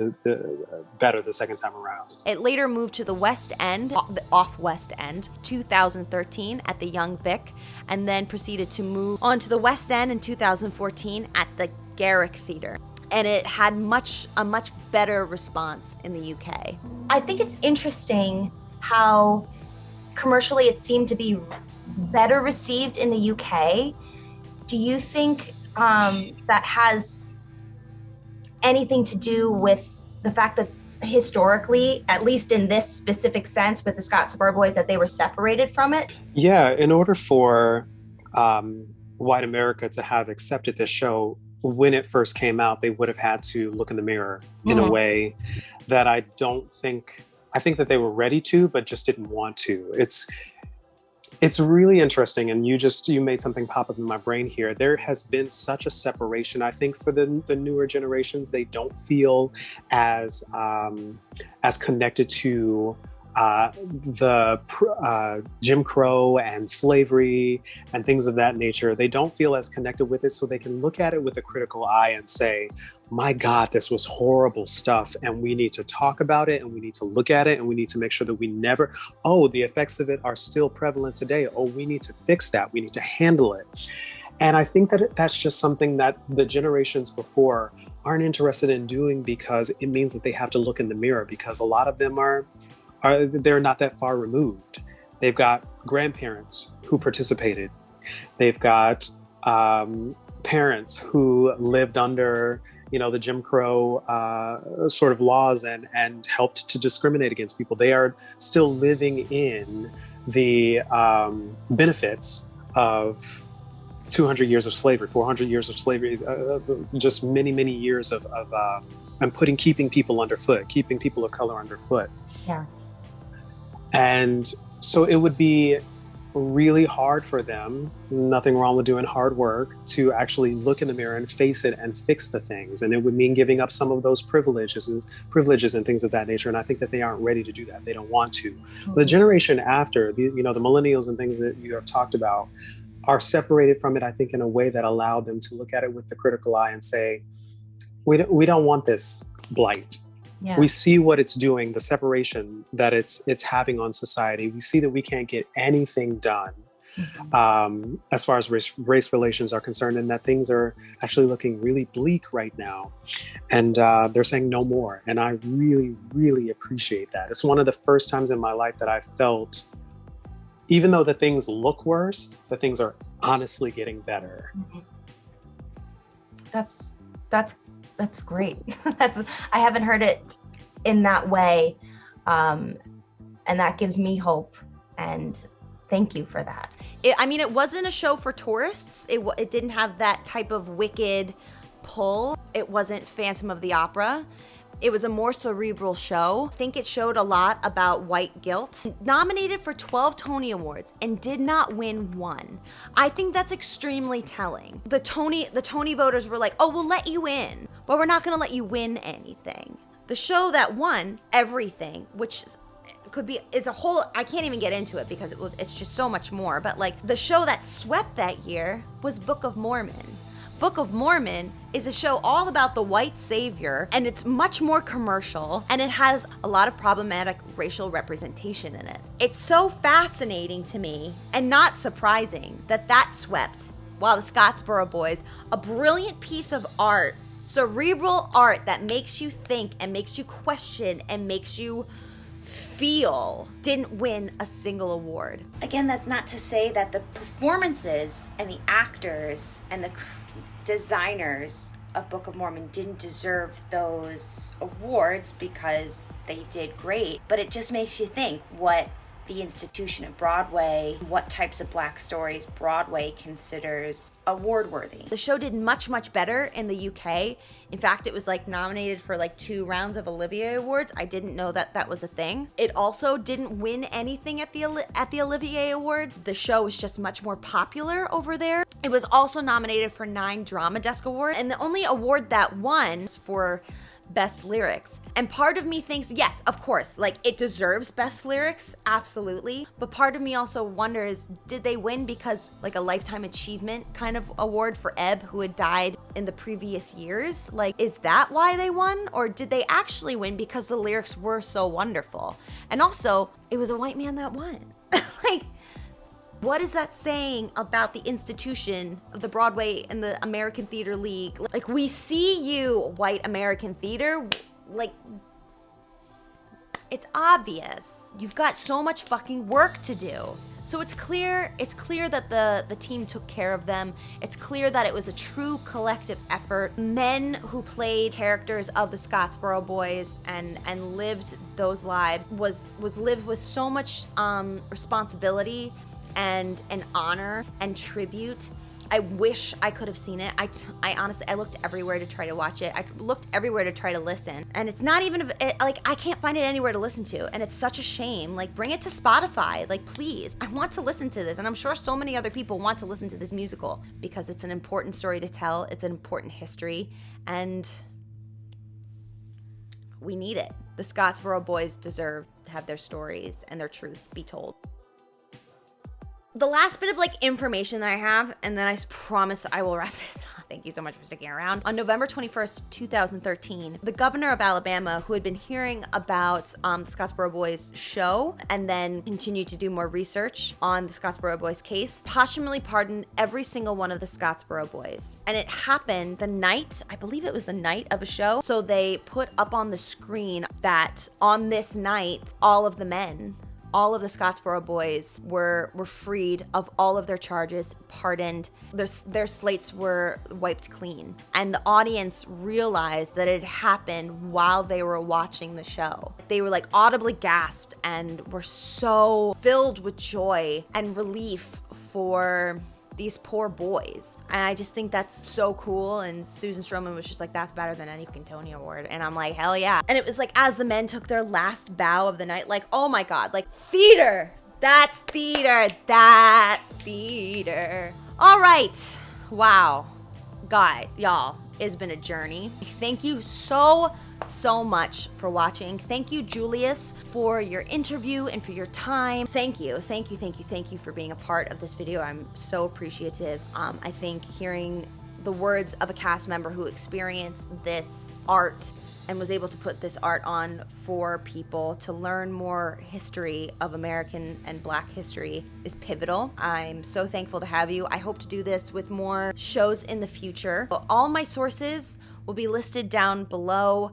better the second time around. It later moved to the West End, off West End, 2013 at the Young Vic, and then proceeded to move on to the West End in 2014 at the Garrick Theater. And it had a much better response in the UK. I think it's interesting how commercially it seemed to be better received in the UK. Do you think that has anything to do with the fact that historically, at least in this specific sense with the Scottsboro Boys, that they were separated from it? Yeah, in order for white America to have accepted this show, when it first came out, they would have had to look in the mirror in a way that I think that they were ready to, but just didn't want to. It's really interesting, and you made something pop up in my brain here. There has been such a separation. I think for the newer generations, they don't feel as connected to the Jim Crow and slavery and things of that nature. They don't feel as connected with it, so they can look at it with a critical eye and say, my God, this was horrible stuff, and we need to talk about it, and we need to look at it, and we need to make sure that we never, the effects of it are still prevalent today. We need to fix that. We need to handle it. And I think that that's just something that the generations before aren't interested in doing, because it means that they have to look in the mirror, because a lot of them they're not that far removed. They've got grandparents who participated. They've got parents who lived under the Jim Crow sort of laws and helped to discriminate against people. They are still living in the benefits of 200 years of slavery, 400 years of slavery, just many, many years of keeping people underfoot, keeping people of color underfoot. Yeah. And so it would be really hard for them, nothing wrong with doing hard work, to actually look in the mirror and face it and fix the things. And it would mean giving up some of those privileges and things of that nature. And I think that they aren't ready to do that. They don't want to. The generation after, the millennials and things that you have talked about, are separated from it, I think, in a way that allowed them to look at it with the critical eye and say, we don't want this blight. Yeah. We see what it's doing, the separation that it's having on society. We see that we can't get anything done as far as race relations are concerned, and that things are actually looking really bleak right now. And they're saying no more. And I really, really appreciate that. It's one of the first times in my life that I felt, even though the things look worse, the things are honestly getting better. That's great. I haven't heard it in that way. And that gives me hope. And thank you for that. It wasn't a show for tourists. It didn't have that type of wicked pull. It wasn't Phantom of the Opera. It was a more cerebral show. I think it showed a lot about white guilt. Nominated for 12 Tony Awards and did not win one. I think that's extremely telling. The Tony voters were like, oh, we'll let you in, but we're not gonna let you win anything. The show that won everything, which is a whole, I can't even get into it because it's just so much more, but like the show that swept that year was Book of Mormon. Book of Mormon is a show all about the white savior, and it's much more commercial, and it has a lot of problematic racial representation in it. It's so fascinating to me and not surprising that swept, while the Scottsboro Boys, a brilliant piece of art, cerebral art that makes you think and makes you question and makes you feel, didn't win a single award. Again, that's not to say that the performances and the actors and the designers of Book of Mormon didn't deserve those awards, because they did great, but it just makes you think what the institution of Broadway, what types of Black stories Broadway considers award worthy. The show did much, much better in the UK. In fact, it was like nominated for like 2 rounds of Olivier Awards. I didn't know that was a thing. It also didn't win anything at the Olivier Awards. The show was just much more popular over there. It was also nominated for 9 Drama Desk Awards, and the only award that won was for Best Lyrics. And part of me thinks, yes, of course, like it deserves Best Lyrics, absolutely. But part of me also wonders, did they win because like a lifetime achievement kind of award for Ebb, who had died in the previous years? Like, is that why they won? Or did they actually win because the lyrics were so wonderful? And also, it was a white man that won. Like, what is that saying about the institution of the Broadway and the American Theater League? Like, we see you, white American theater, like, it's obvious. You've got so much fucking work to do. So it's clear that the team took care of them. It's clear that it was a true collective effort. Men who played characters of the Scottsboro Boys and lived those lives was lived with so much responsibility and an honor and tribute. I wish I could have seen it. I honestly, I looked everywhere to try to watch it. I looked everywhere to try to listen. And it's not even, like, I can't find it anywhere to listen to. And it's such a shame. Like, bring it to Spotify. Like, please. I want to listen to this. And I'm sure so many other people want to listen to this musical because it's an important story to tell. It's an important history. And we need it. The Scottsboro Boys deserve to have their stories and their truth be told. The last bit of like information that I have, and then I promise I will wrap this up. Thank you so much for sticking around. On November 21st, 2013, the governor of Alabama, who had been hearing about the Scottsboro Boys show and then continued to do more research on the Scottsboro Boys case, posthumously pardoned every single one of the Scottsboro Boys. And it happened the night, I believe it was the night of a show. So they put up on the screen that on this night, all of the men, all of the Scottsboro Boys were freed of all of their charges, pardoned. Their slates were wiped clean. And the audience realized that it happened while they were watching the show. They were like audibly gasped and were so filled with joy and relief for these poor boys. And I just think that's so cool. And Susan Stroman was just like, that's better than any fucking Tony Award. And I'm like, hell yeah. And it was like, as the men took their last bow of the night, like, oh my God, like theater, That's theater. That's theater. All right. Wow. God, y'all, it's been a journey. Thank you so much for watching. Thank you, Julius, for your interview and for your time. Thank you for being a part of this video. I'm so appreciative. I think hearing the words of a cast member who experienced this art and was able to put this art on for people to learn more history of American and Black history is pivotal. I'm so thankful to have you. I hope to do this with more shows in the future. All my sources will be listed down below.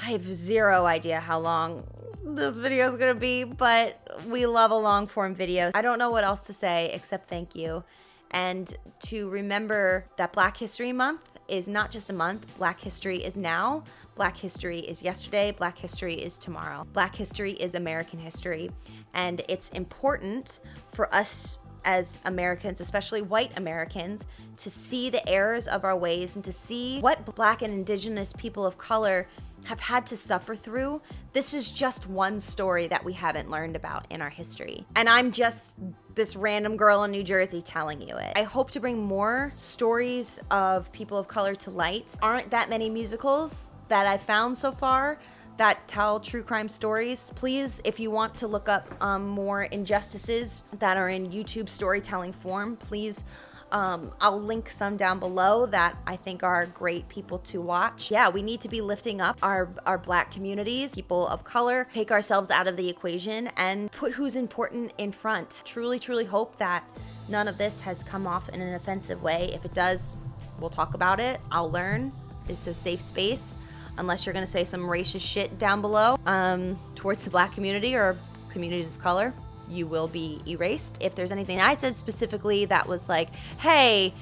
I have zero idea how long this video is gonna be, but we love a long form video. I don't know what else to say except thank you. And to remember that Black History Month is not just a month. Black history is now. Black history is yesterday. Black history is tomorrow. Black history is American history. And it's important for us as Americans, especially white Americans, to see the errors of our ways and to see what Black and Indigenous people of color have had to suffer through. This is just one story that we haven't learned about in our history. And I'm just this random girl in New Jersey telling you it. I hope to bring more stories of people of color to light. Aren't that many musicals that I've found so far that tell true crime stories. Please, if you want to look up more injustices that are in YouTube storytelling form, please, I'll link some down below that I think are great people to watch. Yeah, we need to be lifting up our Black communities, people of color, take ourselves out of the equation and put who's important in front. Truly hope that none of this has come off in an offensive way. If it does, we'll talk about it. I'll learn. It's a safe space. Unless you're gonna say some racist shit down below towards the Black community or communities of color, you will be erased. If there's anything I said specifically that was like, hey,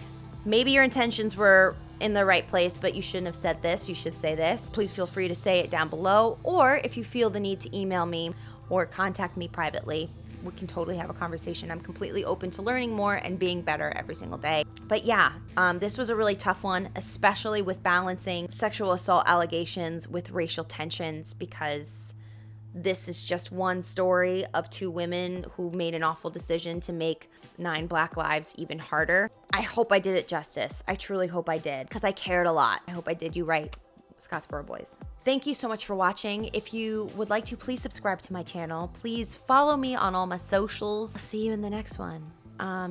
maybe your intentions were in the right place, but you shouldn't have said this, you should say this, please feel free to say it down below. Or if you feel the need to email me or contact me privately, we can totally have a conversation. I'm completely open to learning more and being better every single day. But yeah, this was a really tough one, especially with balancing sexual assault allegations with racial tensions, because this is just one story of two women who made an awful decision to make 9 Black lives even harder. I hope I did it justice. I truly hope I did, because I cared a lot. I hope I did you right, Scottsboro Boys. Thank you so much for watching. If you would like to, please subscribe to my channel. Please follow me on all my socials. I'll see you in the next one.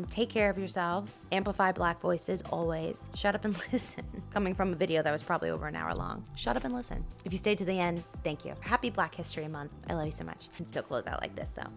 Take care of yourselves. Amplify Black voices always. Shut up and listen. Coming from a video that was probably over an hour long. Shut up and listen. If you stayed to the end, thank you. Happy Black History Month. I love you so much. And still close out like this though.